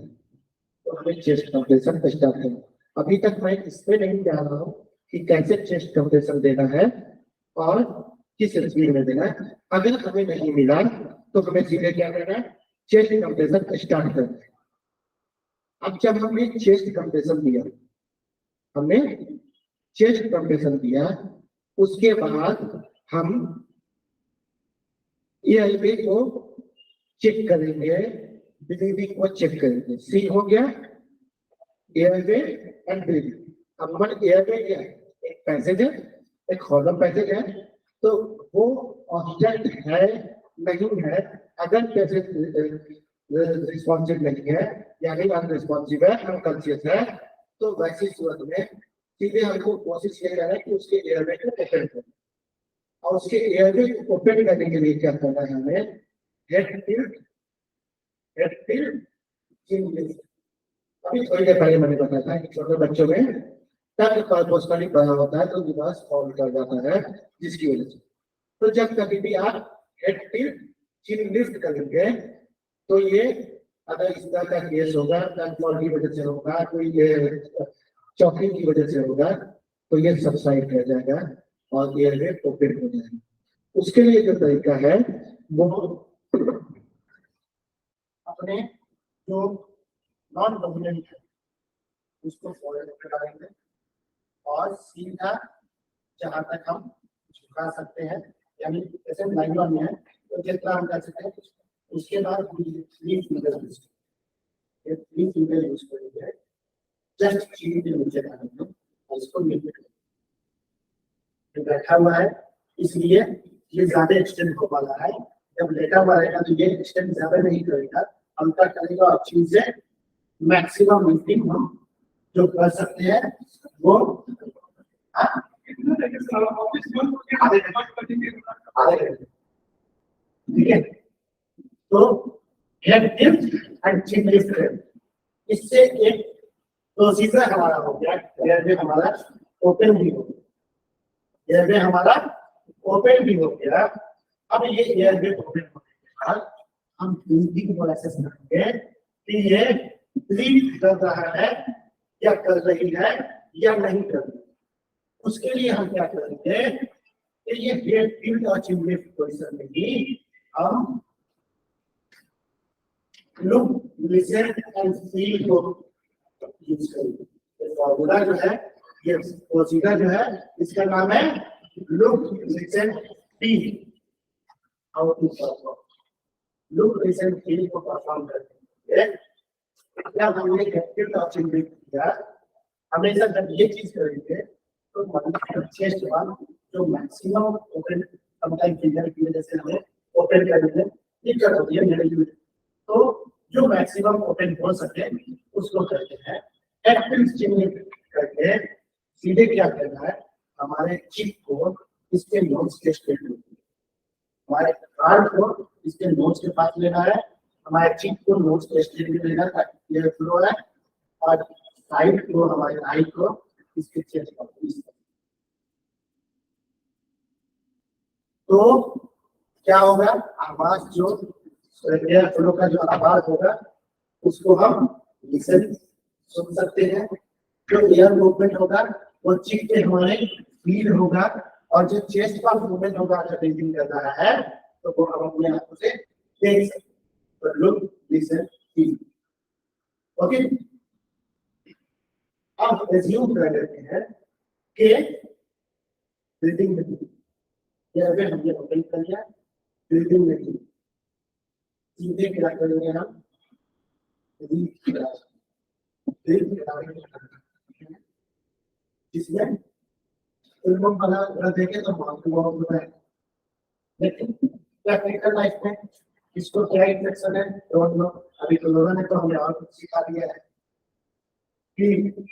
तो हमें चेस्ट कंप्रेशन स्टार्ट करना। अभी तक मैं इस पे नहीं जा रहा हूँ कि कैसे चेस्ट कंप्रेशन देना है और किस स्पीड में देना है। अगर हमें नहीं मिला तो हमें सीधे क्या करना है, चेस्ट कंप्रेशन स्टार्ट करना है। अब जब हमने चेस्ट कंप्रेशन दिया, हमने चेस्ट कंप्रेशन दिया, उसके बाद हम एएलबी को चेक करेंगे, ब्रीदिंग को चेक करेंगे। सी हो गया एयरवे एंड ब्रीदिंग। अब हमारे एयरवे क्या है, एक पैसेज है, एक हॉलो पैसेज है, तो वो ऑब्जेक्ट है नहीं है। अगर पैसेज रिस्पॉन्सिव नहीं है यानी अनरिस्पॉन्सिव है, अनकॉन्शियस है, तो वैसी सूरत में सीधे हमको कोशिश किया जा रहा है कि उसके एयरवे को ओपन करें। और उसके एयरवे को ओपन करने के लिए क्या करना है हमें, हेड टिल्ट, हेड टिल्ट, चिन लिफ्ट। अभी थोड़ी देर पहले मैंने बताया था कि छोटे बच्चों में टंग कॉर्पोस्कली बना होता है तो दिमाग फॉल कर जाता है, जिसकी वजह से। तो जब कभी भी आप हेड टिल्ट, चिन लिफ्ट करेंगे तो ये अगर इस तरह का केस होगा, टंग फॉल की वजह से होगा, कोई चौकिंग की वजह से होगा, तो ये सबसाइड कर जाएगा और एयरवे ओपन हो जाएगा। उसके लिए जो तरीका है वो अपने जो नॉन डोमिनेंट है उसको फॉरवर्ड कराएंगे और सीधा जहां तक हम झुका सकते हैं, यानी जैसे लाइन में है तो जितना हम कर सकते हैं, उसके बाद थ्री फिंगर यूज करेंगे, जस्ट चीन के नीचे डालेंगे और इसको लिफ्ट करेंगे। बैठा हुआ है इसलिए ये ज्यादा एक्सटेंड हो पा रहा है, जब लेटा हुआ रहेगा तो ये एक्सटेंड ज्यादा नहीं करेगा, हल्का करेगा और चीन से मैक्सिमम लिफ्टिंग हम जो कर सकते हैं वो ठीक है। तो head lift and chin lift, इससे एक प्रोसीजर हमारा हो गया, एयरवे हमारा ओपन भी हो गया, एयरवे हमारा ओपन भी हो गया। अब ये एयरवे ओपन होने के बाद हम ब्रीथिंग को एसेस करेंगे कि ये ब्रीथ कर रहा है या कर रही है या नहीं कर रही। उसके लिए हम क्या करेंगे कि ये हेड टिल्ट और चिन लिफ्ट पोजीशन में ही हम लुक, लिसन एंड फील को यूज करेंगे। फॉर्मूला जो है, ये प्रोसीजर जो है, इसका नाम है look, listen, feel. How to perform look, listen, feel को परफॉर्म करते हैं। जब हमने टिल्ट और चिन लिफ्ट किया, हमेशा जब ये चीज करेंगे तो मतलब चेस्ट वाल जो मैक्सिमम ओपन समटाइम फिंगर की वजह से हमें ओपन करने में दिक्कत होती है नेगेटिव, तो जो मैक्सिमम ओपन हो सके उसको करते हैं। एक्टिव स्टिमुलेट करके सीधे क्या करना है, हमारे चिप को इसके नोज के स्ट्रेट में, हमारे कार्ड को इसके नोज के पास लेना है, हमारे चिप को नोज के स्ट्रेट में लेना है ताकि ये फ्लो है, और साइड को, हमारे आई को इसके चेस्ट पर। तो क्या होगा, आवाज जो एयर फ्लो का जो आवाज होगा उसको हम लिसन सुन सकते हैं। जो एयर मूवमेंट होगा वो चिप के हमारे फील होगा, और जो चेस्ट का मूवमेंट होगा अगर ब्रीथिंग कर रहा है तो वो हम अपने आंखों से देख सकते हैं। तो लुक, लिसन, फील। ओके, अब एज्यूम कर लेते हैं कि ब्रीथिंग में हमने ओपन कर लिया, ब्रीथिंग में सीधे क्या करेंगे हम, जिसमें फिल्मों वाला अगर देखें तो माउथ टू माउथ होता है, लेकिन प्रैक्टिकल लाइफ में इसको क्या इन्फेक्शन है डोंट नो। अभी कोरोना ने तो हमें और कुछ सिखा दिया है कि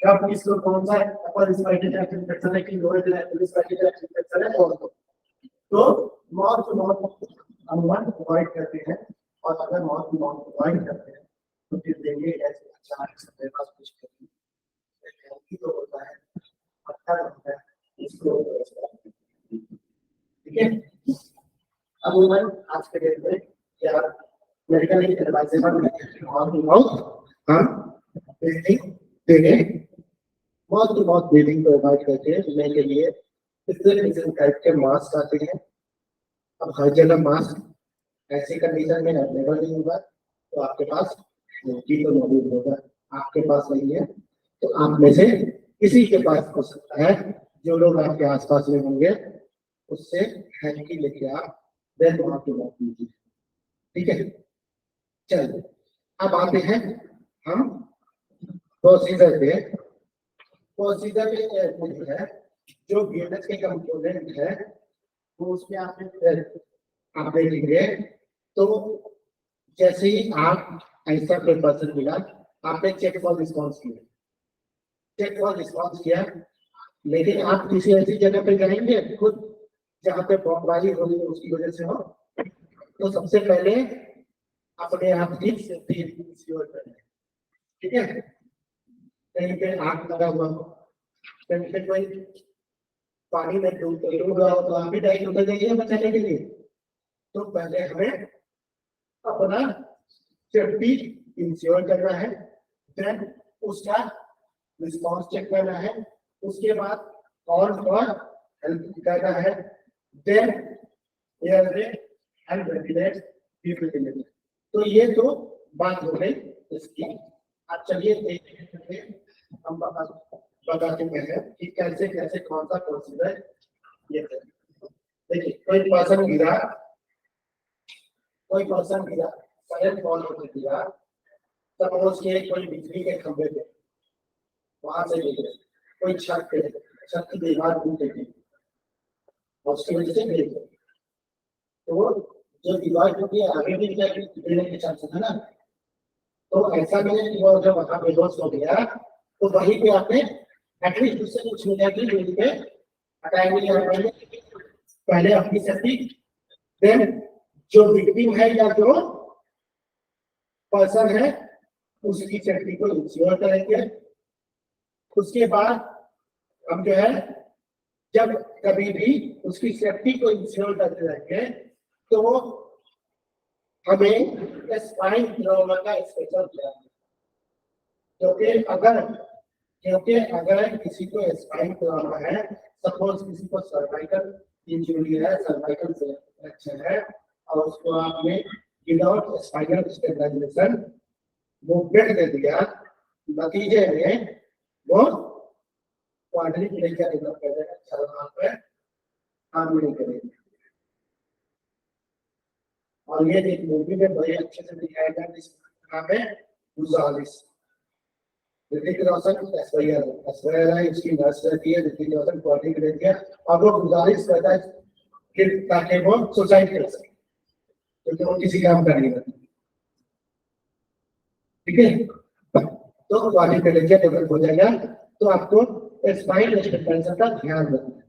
कब इसको कौन सा अपर रिस्पिरेटरी इन्फेक्शन है कि लोअर रिस्पिरेटरी इन्फेक्शन है कौन सा। तो माउथ टू माउथ हम अवॉइड करते हैं, और अगर माउथ टू माउथ अवॉइड करते हैं तो फिर देखिए ऐसे अचानक से मेरे पास कुछ हेल्थी तो होता है, अच्छा होता है इसको। ठीक है, अब मैं आज के डेट में क्या medical advisable mouth to mouth हम ब्रीदिंग देंगे। माउथ टू माउथ ब्रीदिंग को अवॉइड करके लेने के लिए किसी टाइप के मास्क आते हैं। अब हर जगह मास्क ऐसी कंडीशन में अवेलेबल नहीं होगा, तो आपके पास मोदी तो मौजूद होगा, आपके पास नहीं है तो आप में से किसी के पास हो सकता है, जो लोग आपके आसपास में होंगे उससे हैंकी लेके आप देन वहां पे बात कीजिए। ठीक है, चलिए अब आते हैं हम प्रोसीजर पे। प्रोसीजर पे है जो बीएमएस के कंपोनेंट है वो उसमें आप देखेंगे तो जैसे ही आप ऐसा कोई पर्सन मिला, आपने चेक फॉर रिस्पॉन्स किया, चेक फॉर रिस्पॉन्स किया, लेकिन आप किसी ऐसी जगह पे जाएंगे खुद जहाँ पे बमबारी हो रही है उसकी वजह से हो, तो सबसे पहले अपने आप की सेफ्टी इंश्योर करें। ठीक है, कहीं पे आग लगा हुआ हो, कहीं पे कोई पानी में डूब रहा हो तो आप भी डाइट उतर जाइए बचाने के लिए। तो पहले हमें अपना सेफ्टी इंश्योर करना है, देन उसका रिस्पॉन्स चेक करना है, उसके बाद और हेल्प करना है, then aerate and ventilate breathing. तो ये तो बात हो गई इसकी। अब चलिए देखते हैं हम बताते हैं कि कैसे कैसे कौन सा प्रोसीजर ये है। देखिए कोई पर्सन गिरा सडन फॉल होकर गिरा, सपोज के कोई बिजली के खंभे पे वहां से गिरे, कोई छत की दीवार टूट गई और उसकी वजह से गिर गए, तो जो दीवार टूटी है आगे भी गिरने के चांसेस है ना। तो ऐसा नहीं है कि वो जब वहां पे बेहोश हो गया तो वहीं पे आपने एटलीस्ट उससे कुछ मिनट की दूरी पे हटाएंगे। पहले अपनी सेफ्टी, देन जो विक्टिम है या जो पर्सन है उसकी सेफ्टी को इंश्योर करेंगे। उसके बाद हम जो है जब कभी भी उसकी सेफ्टी को इंश्योर करते रहेंगे तो हमें स्पाइन ट्रॉमा का स्पेशल ध्यान, क्योंकि अगर किसी को स्पाइन ट्रॉमा है, सपोज किसी को सर्वाइकल इंजरी है, सर्वाइकल फ्रैक्चर है और उसको आपने विदाउट स्पाइनल स्टेबलाइजेशन मूवमेंट दे दिया, नतीजे में वो क्वाड्रिप्लेजिया डेवलप कर देगा, चलना पे काम नहीं करेगा। और ये एक मूवी में बड़े अच्छे से दिखाया गया जिसका नाम है गुजारिश। ऋतिक रोशन ऐश्वर्या राय उसकी नर्स रहती है, ऋतिक रोशन क्वाड्रिप्लेजिया और वो गुजारिश करता है कि ताकि वो सुसाइड कर सके क्योंकि वो किसी काम का नहीं करता। ठीक है, तो क्वाड्रिप्लेजिया डेवलप हो जाएगा, तो आपको स्पाइन स्टेबलाइजेशन का ध्यान रखना है।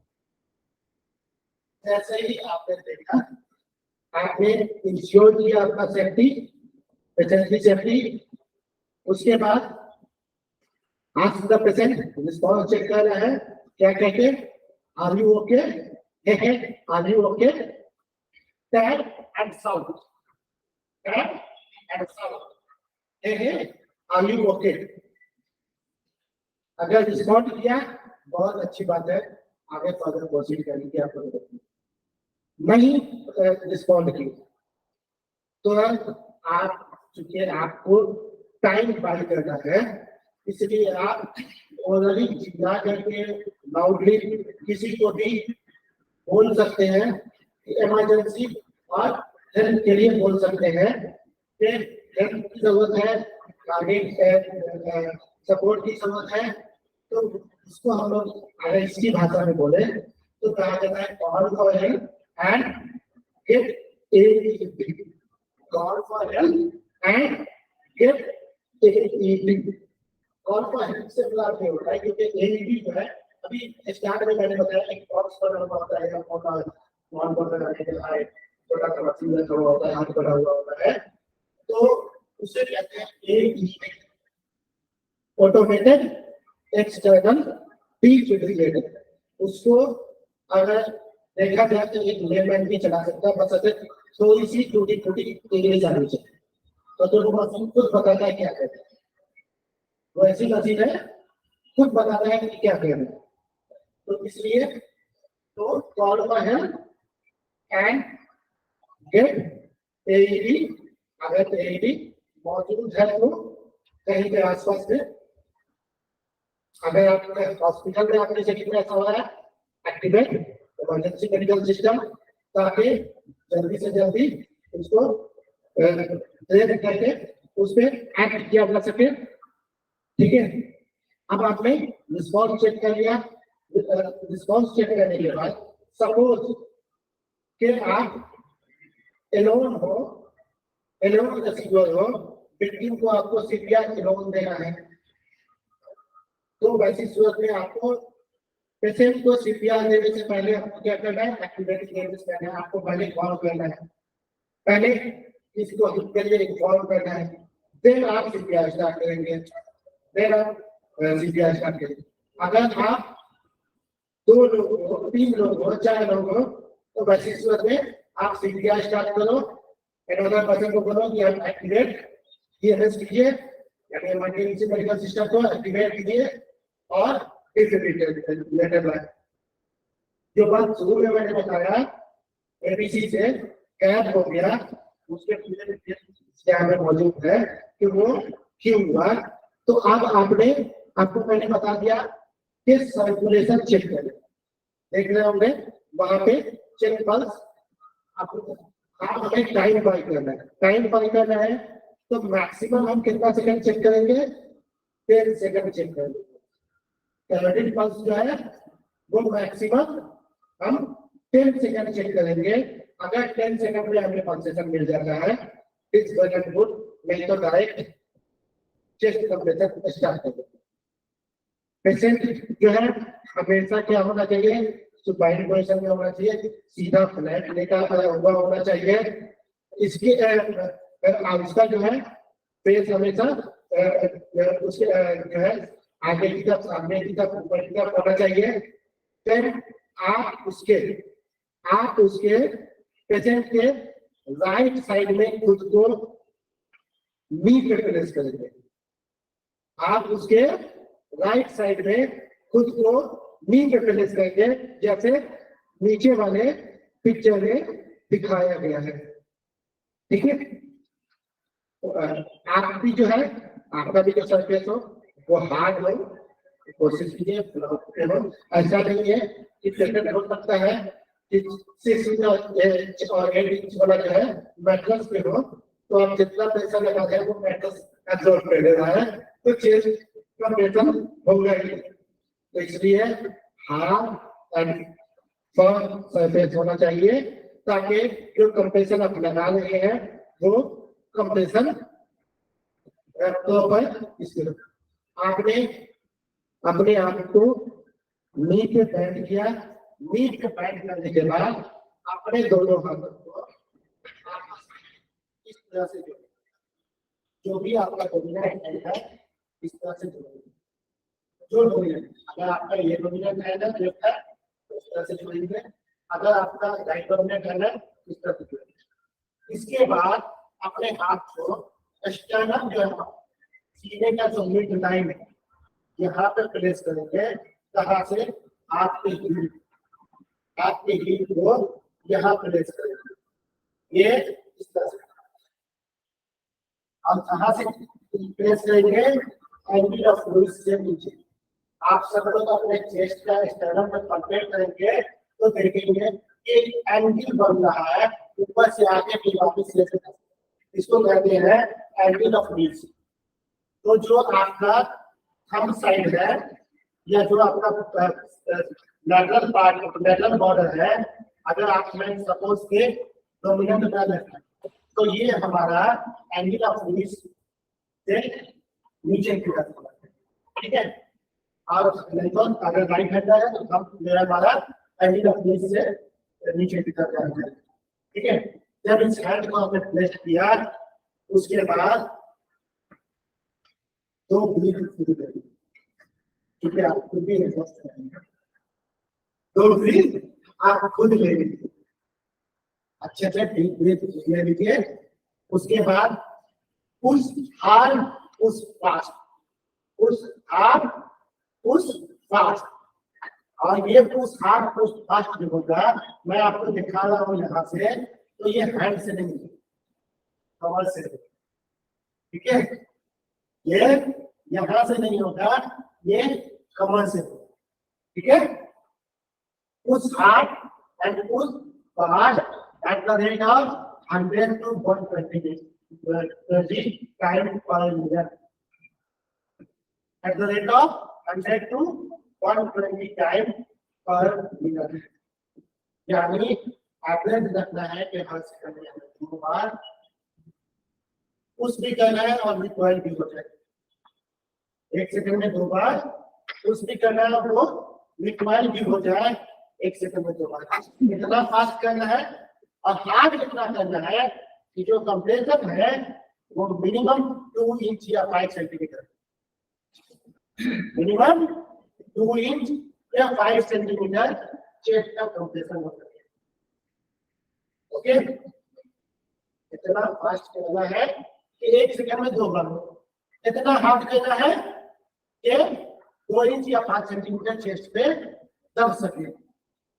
जैसे ही आपने देखा, आपने इंश्योर किया अपना सेफ्टी, पेशेंट की सेफ्टी, उसके बाद ask the patient, response check कर रहा है, क्या कहते हैं, are you okay, are you okay, tap and sound, tap and sound, are you okay. अगर रिस्पॉन्ड किया बहुत अच्छी बात है, आगे फर्दर प्रोसीड करने की आपको नहीं रिस्पॉन्ड की तो आप चूंकि आपको टाइम बाय करना है, इसलिए आप ऑलरेडी चिल्ला करके लाउडली किसी को भी बोल सकते हैं, इमरजेंसी और हेल्प के लिए बोल सकते हैं कि हेल्प की जरूरत है, आगे सपोर्ट की जरूरत है, तो इसको हम लोग अगर इसकी भाषा में बोले तो कहा जाता है call for help and get aid, call for help and get aid. Call for help से मतलब क्या होता है, क्योंकि एड जो है अभी स्टार्ट में मैंने बताया एक बॉक्स बना हुआ होता है, छोटा नॉन बटन रखा है, छोटा सा मशीन रखा हुआ होता है, हाथ बना हुआ होता है, तो उसे कहते हैं एड, ऑटोमेटेड एक्सटर्नल डिफिब्रिलेटर। उसको अगर देखा जाए तो एक लेमैन भी चला सकता है, बस अगर थोड़ी सी टूटी फूटी इंग्लिश आनी चाहिए तो वो मशीन खुद बताता है क्या कहते हैं, वो ऐसी मशीन है खुद बताता है कि क्या कहना है। तो इसलिए तो call for help and get AED, अगर एईडी मौजूद है तो कहीं के आसपास में, अगर आपके हॉस्पिटल में आपने चेकिंग में ऐसा हो रहा है एक्टिवेट इमरजेंसी मेडिकल सिस्टम, ताकि जल्दी से जल्दी उसको ट्रेन करके उस पर एक्ट किया जा सके। ठीक है, अब आपने रिस्पॉन्स चेक कर लिया, रिस्पॉन्स चेक करने के बाद सपोज कि आप एलोन हो, एलोन रेसिड्यूअल हो, विक्टिम को आपको सीपीआर एलोन देना है, तो वैसी सूरत में आपको पेशेंट को सीपीआर देने से पहले आपको क्या करना है, एक्टिवेट करना है, आपको पहले कॉल करना है, पहले इसको हिट करिए कॉल करना है, देन आप सीपीआर स्टार्ट करेंगे, देन आप सीपीआर स्टार्ट करेंगे। अगर आप 2 लोग हो, 3 लोग हो, 4 लोग हो, तो वैसी सूरत में आप सीपीआर स्टार्ट करो, एनोडर पर्सन को बोलो कि आप एक्टिवेट ईएमएस कीजिए, यानी इमरजेंसी मेडिकल सिस्टम को एक्टिवेट कीजिए और डिफिब्रिलेटर जो बात शुरू में मैंने बताया एबीसी से कैद हो गया, उसके क्या में मौजूद है कि वो क्यों हुआ। तो अब आपने आपको मैंने बता दिया कि सर्कुलेशन चेक करें, देख रहे होंगे वहां पे चेक पल्स, आपको हमें टाइम बाय करना है, टाइम बाय करना है तो मैक्सिमम हम कितना सेकंड चेक करेंगे, 10 सेकंड चेक करेंगे। कैलोरीज पल्स जो है वो मैक्सिमम हम 10 सेकंड चेक करेंगे। अगर 10 सेकंड में हमें पल्सेशन मिल जाता है इट्स वेल एंड गुड, नहीं तो डायरेक्ट चेस्ट टेम्परेचर स्टार्ट कर देंगे। पेशेंट जो है हमेशा क्या होना चाहिए, सुपाइन पोजीशन में होना चाहिए, सीधा फ्लैट लेटा हुआ होना चाहिए। इसके उसका जो है फेस हमेशा उसके जो है आगे की तरफ, सामने की तरफ, ऊपर की तरफ होना चाहिए। फिर आप उसके पेशेंट के राइट साइड में खुद को नी पे प्लेस करेंगे, आप उसके राइट साइड में खुद को नी पे प्लेस करेंगे, जैसे नीचे वाले पिक्चर में दिखाया गया है। ठीक है, आप भी जो है आपका भी जो सरफेस हो वो हार्ड हो, कोशिश कीजिए ऐसा नहीं है कि पेशेंट हो सकता है कि 6 इंच और 8 इंच वाला जो है मैट्रेस पे हो, तो आप जितना पैसा लगा दें वो मैट्रेस एब्जॉर्ब कर ले रहा है, तो चेस्ट का पेशेंट होगा ही। तो इसलिए हार्ड एंड फर्म सरफेस होना चाहिए ताकि जो कंप्रेशन आप लगा रहे हैं वो कंप्रेशन प्रॉपर इसके आपने अपने आप को नी पे बैंड किया, नी पे बैंड करने के बाद अपने दोनों हाथों को इस तरह से जो भी आपका डोमिनेंट हैंड है इस तरह से जो डोमिनेंट, अगर आपका ये डोमिनेंट हैंड है लेफ्ट है तो इस तरह से जोड़ेंगे, अगर आपका राइट डोमिनेंट हैंड है इस तरह से जोड़ेंगे। इसके बाद अपने हाथ को एक्सटर्नल जो है सीने का जो मिड लाइन है यहाँ पे प्लेस करेंगे, कहाँ से आपके हील को यहाँ प्लेस करेंगे, ये इस तरह से हम कहाँ से प्लेस करेंगे, एंगल ऑफ लुइस से नीचे। आप सब लोग अपने चेस्ट का एक्सटर्नल में कंपेयर करेंगे तो देखेंगे एक एंगल बन रहा है ऊपर से आगे भी वापस ले सकते, इसको कहते हैं एंगल ऑफ लुइस। तो जो आपका थंब साइड है या जो आपका लैटरल पार्ट लैटरल बॉर्डर है, अगर आप में सपोज के डोमिनेंट बल है तो ये हमारा एंगल ऑफ रिलीज से नीचे की तरफ होगा, ठीक है। और अगर राइट हैंड है तो हम मेरा हमारा एंगल ऑफ रिलीज से नीचे की तरफ जाएगा, ठीक है। जब इस हैंड को हमने प्लेस किया उसके बाद दो ब्रीथ शुरू करेंगे, ठीक है। आप खुद भी दो ब्रीथ आप खुद ले लीजिए, अच्छे से डीप ब्रीथ ले लीजिए। उसके बाद push hard push fast, push hard push fast, और ये पुश हार्ड पुश फास्ट जो होगा मैं आपको दिखा रहा हूँ यहाँ से, तो ये हैंड से नहीं कमर से, ठीक है। ये यहाँ से नहीं होगा, ये कमर से होगा, ठीक है। Push hard and push fast at the rate of 100 to 120 times per minute. At the rate of 100 to 120 times per minute. यानी एवरेज रखना है कि हर सेकंड में हमें 2 बार पुश भी करना है और रिकॉइल भी हो जाए। 1 सेकंड में 2 बार पुश भी करना है और वो रिकॉइल भी हो जाए 1 सेकंड में 2 बार। इतना फास्ट करना है और हार्ड इतना करना है कि जो कंप्रेसर है वो मिनिमम 2 इंच या 5 सेंटीमीटर, मिनिमम 2 इंच या 5 सेंटीमीटर चेस्ट का कंप्रेसर होता है, ओके। इतना फास्ट करना है कि 1 सेकंड में 2 बार, इतना हार्ड करना है कि 2 इंच या 5 सेंटीमीटर चेस्ट पे दब सके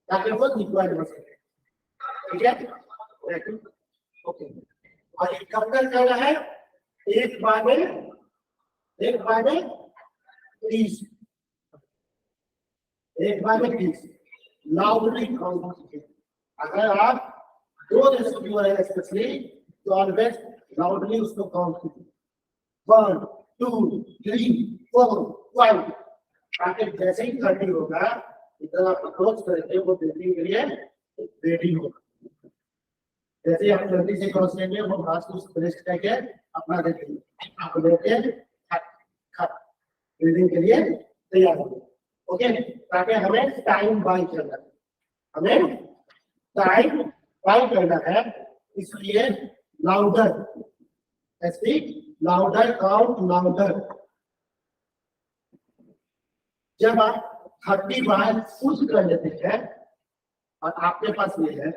ताकि वो रिक्वायर्ड हो सके, ठीक है। ओके, और ये कब तक करना है? एक बार में 30, एक बार में 30 लाउडली काउंट। अगर आप 2 रेसिड्यूअल है स्पेशली तो ऑलवेज लाउडली उसको काउंट कीजिए, 1 2 3 4 5, ताकि जैसे ही 30 होगा इतना अप्रोच करके वो ब्रीथिंग के लिए रेडी होगा। जैसे आप जल्दी से क्रॉस लेंगे वो घास को प्रेस करके अपना देखेंगे, आप लेके ब्रीदिंग के लिए तैयार हो, ओके। ताकि हमें टाइम बाय करना है, हमें टाइम बाय करना है, इसलिए louder speak louder count louder. जब आप 30 बार पुश कर लेते हैं और आपके पास ये है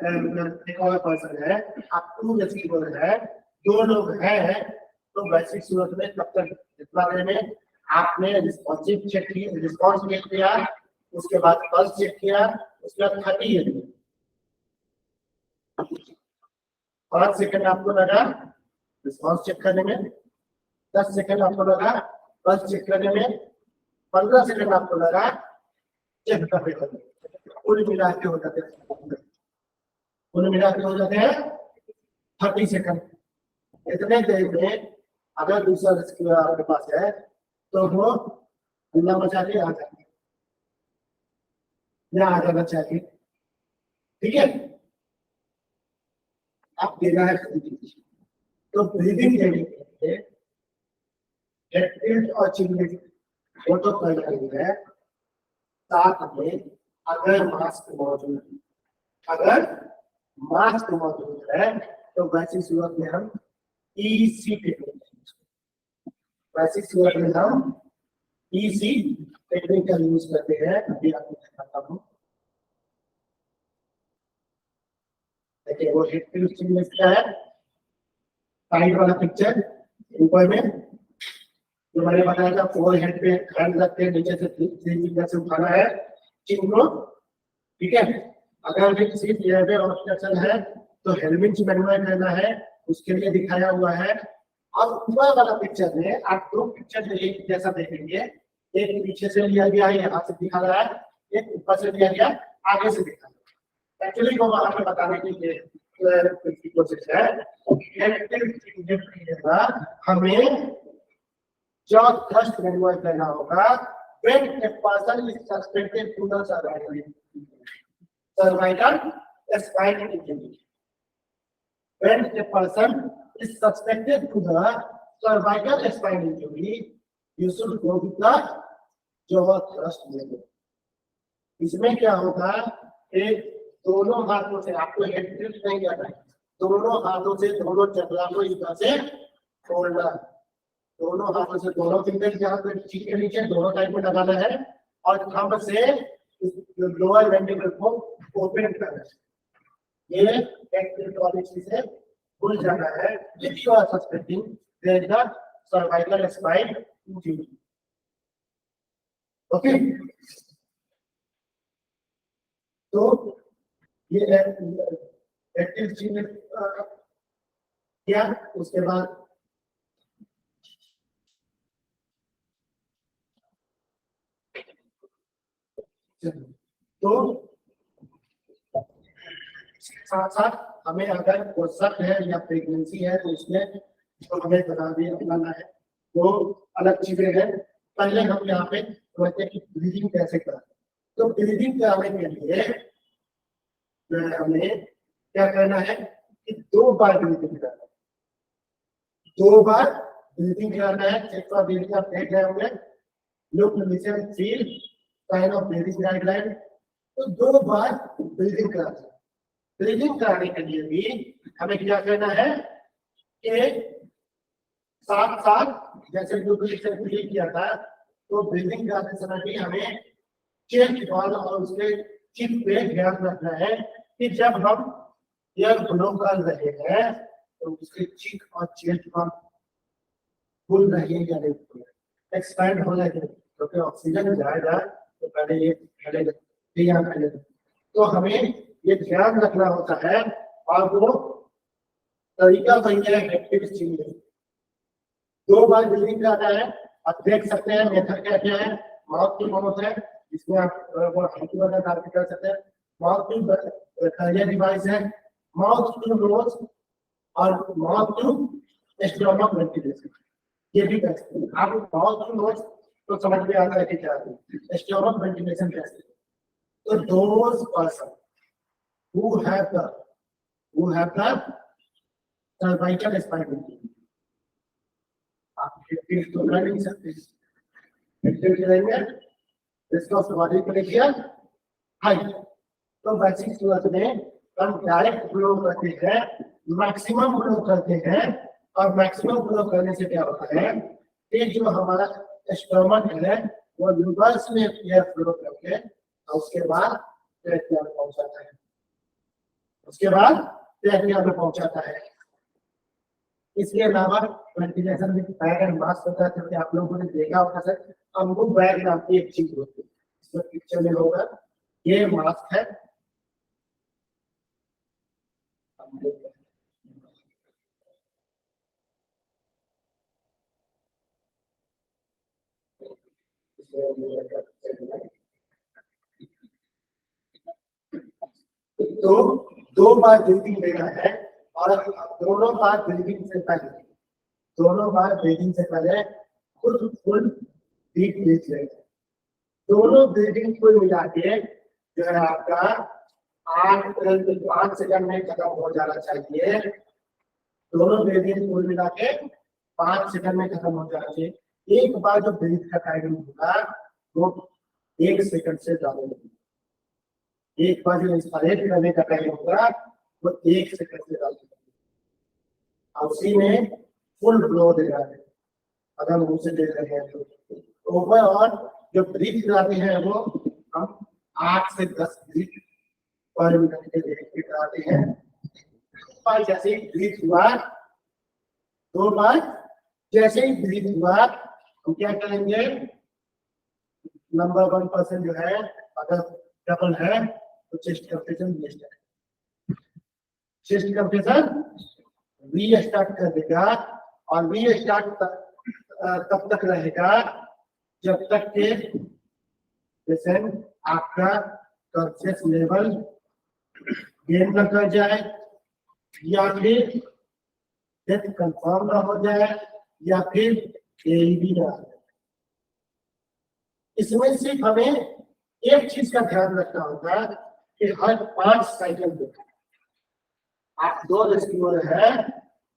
एक और पर्सन है, आप 2 रेसिड्यूअल है, 2 लोग हैं, तो वैसी सूरत में तब तक इतना देर में आपने रिस्पॉन्सिव चेक किया, रिस्पॉन्स चेक किया, उसके बाद पल्स चेक किया, उसके बाद 30 है 5 सेकंड आपको लगा रिस्पॉन्स चेक करने में, 10 सेकंड आपको लगा पल्स चेक करने में, 15 सेकंड आपको लगा चेक करने में, कुल मिला के हो जाते हैं, कुल मिला के हो जाते हैं 30 सेकंड। इतने देर में अगर दूसरा रेस्क्यू आपके पास है तो वो हल्ला मचा के आ जाए या आ जाना चाहिए, ठीक है। आप देना है तो ब्रीदिंग देने के लिए हेड टिल्ट और चिन वो तो कर रही है, साथ में अगर मास्क मौजूद है तो वैसी सूरत में हम ईसी टेक्निक का यूज करते हैं। अभी आपको दिखाता हूँ, देखिए वो हेड टिल्ट चिन क्या है, साइड वाला पिक्चर ऊपर में जो मैंने बताया था, 4 हेड पे हैंड रख के नीचे से 3 फिंगर से उठाना है चिन को, ठीक है। अगर भी किसी एयरवे ऑब्स्ट्रक्शन है तो हेलमेट मैनुअल करना है, उसके लिए दिखाया हुआ है। और ऊपर वाला पिक्चर में आप 2 पिक्चर एक जैसा देखेंगे, एक पीछे से लिया गया है, यहाँ से दिखा रहा है, एक ऊपर से लिया गया आगे से दिखा रहा है। एक्चुअली वो वहां पे बताने के लिए कोशिश है, हमें जो थ्रस्ट मैनुअल करना होगा when a person is suspected to the cervical spine injury. When a person is suspected to the cervical spine injury, you should go with the jaw thrust method. इसमें क्या होगा कि दोनों हाथों से आपको हेड टिल्ट नहीं करना है, दोनों हाथों से दोनों चक्रा को इस तरह से खोलना है, दोनों हाथों से दोनों फिंगर यहाँ पे चीन के नीचे दोनों साइड में लगाना है और थंब से लोअर वेंट्रिकल को ओपन करना है। ये एक वाली चीज है, भूल जाना है। If you are suspecting there is a cervical spine injury, okay. तो ये एक्टिव चीज क्या, उसके बाद तो साथ साथ हमें अगर कोई शक है या प्रेगनेंसी है तो उसमें जो हमें बनाना है वो अलग चीजें हैं। पहले हम यहाँ पे समझते हैं कि ब्रीदिंग कैसे करें। तो ब्रीदिंग कराने के लिए हमें क्या करना है कि 2 बार ब्रीदिंग करना है, 2 बार ब्रीदिंग करना है। चेक फॉर ब्रीदिंग आप देख रहे होंगे, look listen feel sign of breathing guideline. तो 2 बार ब्रीदिंग कराना है। ब्रीदिंग कराने के लिए भी हमें क्या करना है कि साथ साथ जैसे जो ब्रीदिंग किया था, तो ब्रीदिंग कराते समय भी हमें चेस्ट वाल और उसके चिप पे ध्यान रखना है कि जब हम एयर ब्लो कर रहे हैं तो उसके चिक और चेस्ट पर फुल रही या नहीं, एक्सपैंड हो जाए, क्योंकि ऑक्सीजन जाएगा तो पहले ये पहले तो हमें ये ध्यान रखना होता है। और वो तरीका बन गया है 2 बार ब्रीदिंग कराना है। आप देख सकते हैं मेथड क्या क्या है। माउथ टू माउथ है, इसमें आप वो कर सकते हैं। माउथ टू ये डिवाइस है, माउथ टू नोज और माउथ टू स्टमक वेंटिलेशन, ये भी कर सकते हैं आप। माउथ टू नोज तो समझ में आता है कि क्या है, स्टमक वेंटिलेशन कैसे। तो those person who have the cervical spine injury, आप फिर तो कर नहीं सकते, फिर करेंगे इसको सवारी कर किया हाई। तो बेसिक सूरत में हम डायरेक्ट फ्लो करते हैं, मैक्सिमम फ्लो करते हैं। और मैक्सिमम फ्लो करने से क्या होता है कि जो हमारा स्टमक है वो रिवर्स में एयर फ्लो करके और उसके बाद ट्रैकिया में पहुंचाता है, उसके बाद ट्रैकिया में पहुंचाता है। इसके अलावा वेंटिलेशन में बैग एंड मास्क होता है, क्योंकि आप लोगों ने देखा होगा सर, अम्बू बैग नाम की एक चीज होती है, इसमें पिक्चर में होगा, ये मास्क है। तो 2 बार ब्रीदिंग लेना है और दोनों बार ब्रीदिंग से पहले खुद फुल डीप ब्रीथ लें। दोनों ब्रीदिंग को मिला के जो है आपका 5 सेकंड में खत्म हो जाना चाहिए। दोनों ब्रीदिंग को मिला के 5 सेकंड में खत्म हो जाना चाहिए। एक बार जो ब्रीथ का टाइमिंग होगा वो 1 सेकंड से ज्यादा नहीं, एक बार जो इंस्पायर करने का टाइम होगा वो 1 सेकंड से ज्यादा। उसी में फुल फ्लो दे रहा है, अगर मुंह से दे रहे हैं तो ओवरऑल जो ब्रीथ कराते हैं वो हम 8 से 10 ब्रीथ पर मिनट के लिए कराते हैं। और जैसे ही ब्रीथ हुआ, 2 बार जैसे ही ब्रीथ हुआ हम क्या करेंगे, नंबर 1 पर्सन जो है अगर डबल है तो चेस्ट कंप्रेशन रीस्टार्ट कर देगा। और रीस्टार्ट तब तक रहेगा जब तक के पेशेंट आपका कॉन्शियस लेवल गेन न कर जाए या फिर डेथ कंफर्म ना हो जाए या फिर एईडी ना हो जाए। इसमें सिर्फ हमें एक चीज का ध्यान रखना होगा कि हर 5 साइकिल पे आप 2 रेस्क्यूअर है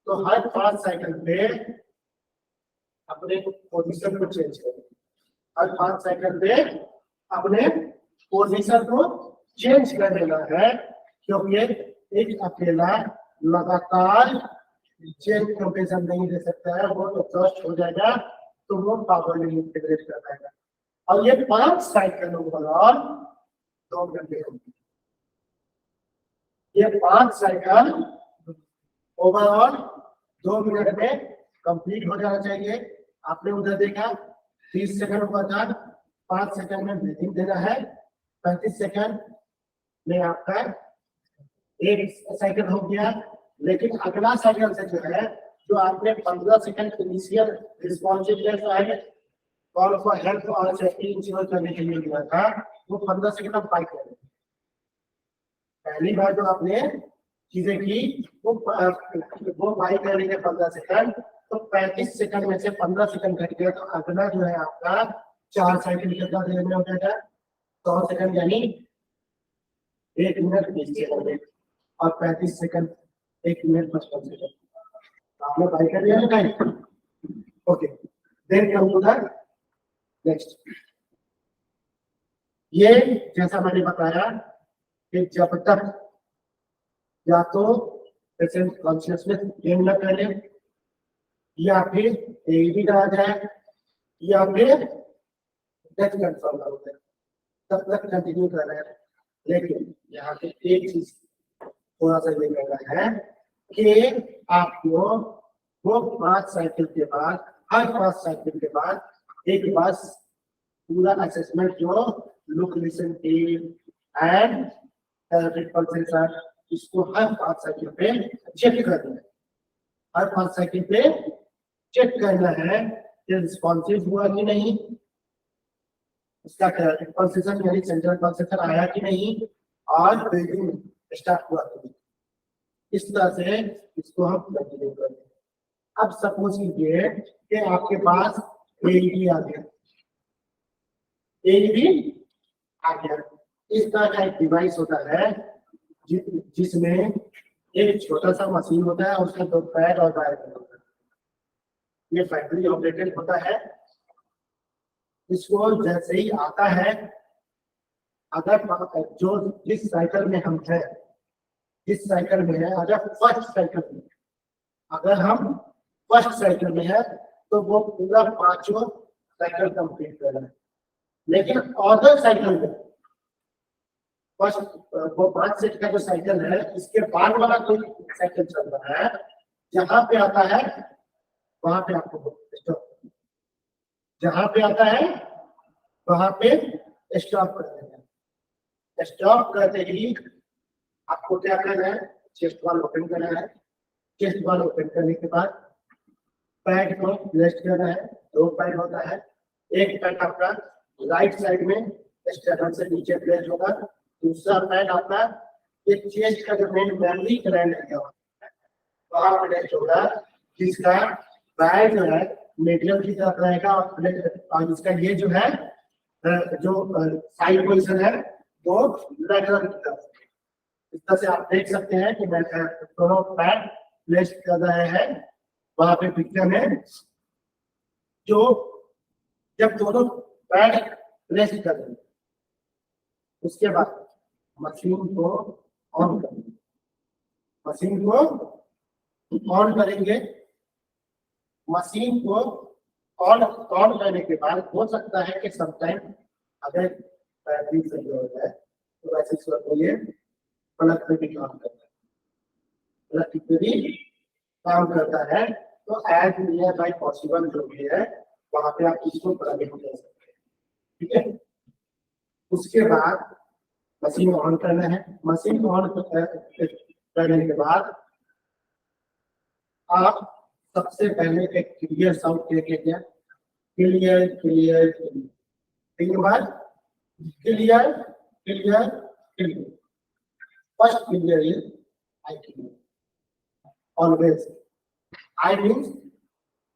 तो हर 5 साइकिल पे अपने पोजीशन को चेंज करें। हर 5 साइकिल पे अपने पोजीशन को चेंज कर देना है, क्योंकि एक अकेला लगातार चेंज लोकेशन नहीं दे सकता है, वो एग्जॉस्ट हो जाएगा तो वो पावर लिमिट इंटीग्रेट कर पाएगा। और ये 5 साइकिल ओवरऑल 2 घंटे होगी। ये 5 साइकिल ओवरऑल 2 मिनट में कंप्लीट हो जाना चाहिए। आपने उधर देखा 30 सेकंड हुआ था, 5 सेकंड में ब्रीथिंग देना है, 35 सेकंड में आपका एक साइकिल हो गया। लेकिन अगला साइकिल से जो है, जो आपने 15 सेकंड इनिशियल रिस्पॉन्सिवनेस है कॉल फॉर हेल्प और सेफ्टी इंश्योर करने के लिए दिया था, वो 15 सेकंड आप बाइक करें। पहली बार जो आपने चीजें की वो बाइक करने के 15 सेकंड, तो 35 सेकंड में से 15 सेकंड घट गया, तो अगला जो है आपका 4 साइकिल कितना देर में हो जाएगा 100 सेकंड, यानी 1 मिनट 20 सेकंड और 35 सेकंड 1 मिनट 55 सेकंड। आपने बाइक कर लिया ना time. Okay, then come to the next. ये जैसा मैंने बताया कि जब तक या तो पेशेंट कॉन्शियसनेस गेन न करे या फिर एडी आ जाए या फिर डेथ कंफर्म हो जाए, तब तक कंटिन्यू कर रहे हैं। लेकिन यहाँ पे एक चीज थोड़ा सा ये कहना है कि आपको वो 5 साइकिल के बाद, हर 5 साइकिल के बाद एक बार पूरा असेसमेंट जो लुक लिसन टीम एंड रिपल्सेशन, इसको हर 5 साइकिल पे चेक करना है। हर 5 साइकिल पे चेक करना है कि रिस्पॉन्सिव हुआ कि नहीं, उसका रिपल्सेशन यानी सेंट्रल पल्सेशन आया कि नहीं, और ब्रीथिंग स्टार्ट हुआ कि नहीं। इस तरह से इसको हम कंटिन्यू करते हैं। अब सपोज कीजिए कि आपके पास एईडी आ गया, एईडी आ गया। इस तरह का एक डिवाइस होता है जिसमें एक छोटा सा मशीन होता है, उसका 2 पैड और वायर होता है। ये फैक्ट्री ऑपरेटेड होता है। इसको जैसे ही आता है, अगर जो जिस साइकिल में हम है, जिस साइकिल में है, अगर फर्स्ट साइकिल में, अगर हम फर्स्ट साइकिल में है तो वो पूरा 5 साइकिल कंप्लीट कर रहा है। लेकिन अदर साइकिल में फर्स्ट वो 5 सेट का जो साइकिल है, इसके बाद वाला कोई साइकिल चल रहा है, जहां पे आता है वहां पे आपको स्टॉप, जहां पे आता है वहां पे स्टॉप कर देना है। स्टॉप करते ही आपको क्या करना है, चेस्ट वाल ओपन करना है। चेस्ट वाल ओपन करने के बाद पैड को रेस्ट करना है। 2 पैड होता है, एक पैड आपका राइट साइड में स्टेरन से नीचे प्लेस होगा, दूसरा पैड आपका एक चेस्ट का जो मेन मेमोरी ग्लैंड है वहां पर रेस्ट होगा, जिसका पैड जो है मीडियम की तरफ रहेगा और इसका ये जो है जो साइड पोजीशन है वो लेटरल की तरफ। इस तरह से आप देख सकते हैं कि मैं दोनों पैड प्लेस कर रहे हैं वहां पे पिक्चर में। जो जब दोनों पैड प्लेस कर देंगे उसके बाद मशीन को ऑन करेंगे। मशीन को ऑन करेंगे। मशीन को ऑन करने के बाद हो सकता है कि समटाइम अगर बैटरी सही हो जाए तो वैसे इसको ये प्लग पे भी काम करता है, प्लग पे भी काम करता है। तो एज नियर बाय पॉसिबल जो भी है वहां पे आप इसको प्लग इन कर सकते हैं। ठीक है, उसके बाद मशीन ऑन करना है। मशीन ऑन करने के बाद आप सबसे पहले एक क्लियर साउंड लेके क्या, clear clear clear, 3 bar clear clear clear. First clear is I clear, always I means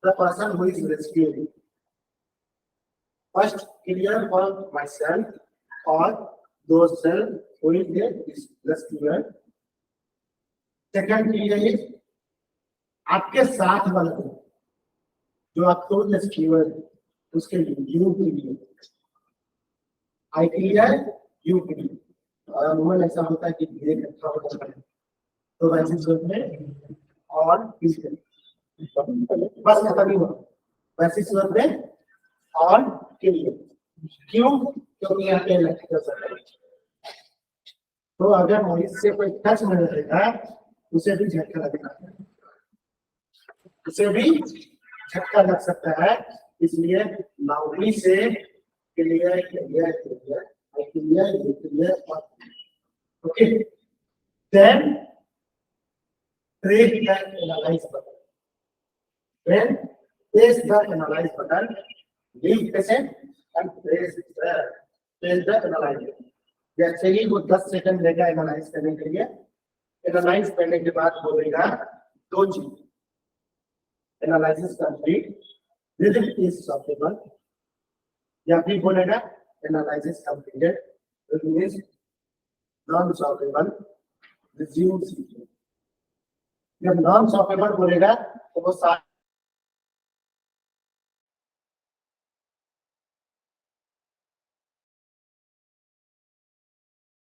the person who is rescuing. first clear for myself or those cells who is there is less clear. Second clear is आपके साथ वाला जो आपको less clear उसके लिए you clear, I clear, you clear. और अमूमन ऐसा होता है कि धीरे इकट्ठा हो जाता है, तो वैसे सूरत में और बस खत्म ही हुआ। वैसी सूरत में और क्लियर, क्यों? क्योंकि यहाँ पे इलेक्ट्रिकल सर्किट, तो अगर मरीज से कोई टच में रहेगा उसे भी झटका लगेगा, उसे भी झटका लग सकता है। इसलिए लाउडली से clear clear clear clear clear. Okay, then press the analyze button. Then press the analyze button, leave patient and press the analyze button. जैसे ही वो 10 सेकंड लेगा एनालाइज करने के लिए, एनालाइज करने के बाद बोलेगा दो चीज, analysis complete, result is solvable, या फिर बोलेगा analysis completed, it means non solvable, resume. जब नॉन सॉल्वेबल बोलेगा तो वो सारे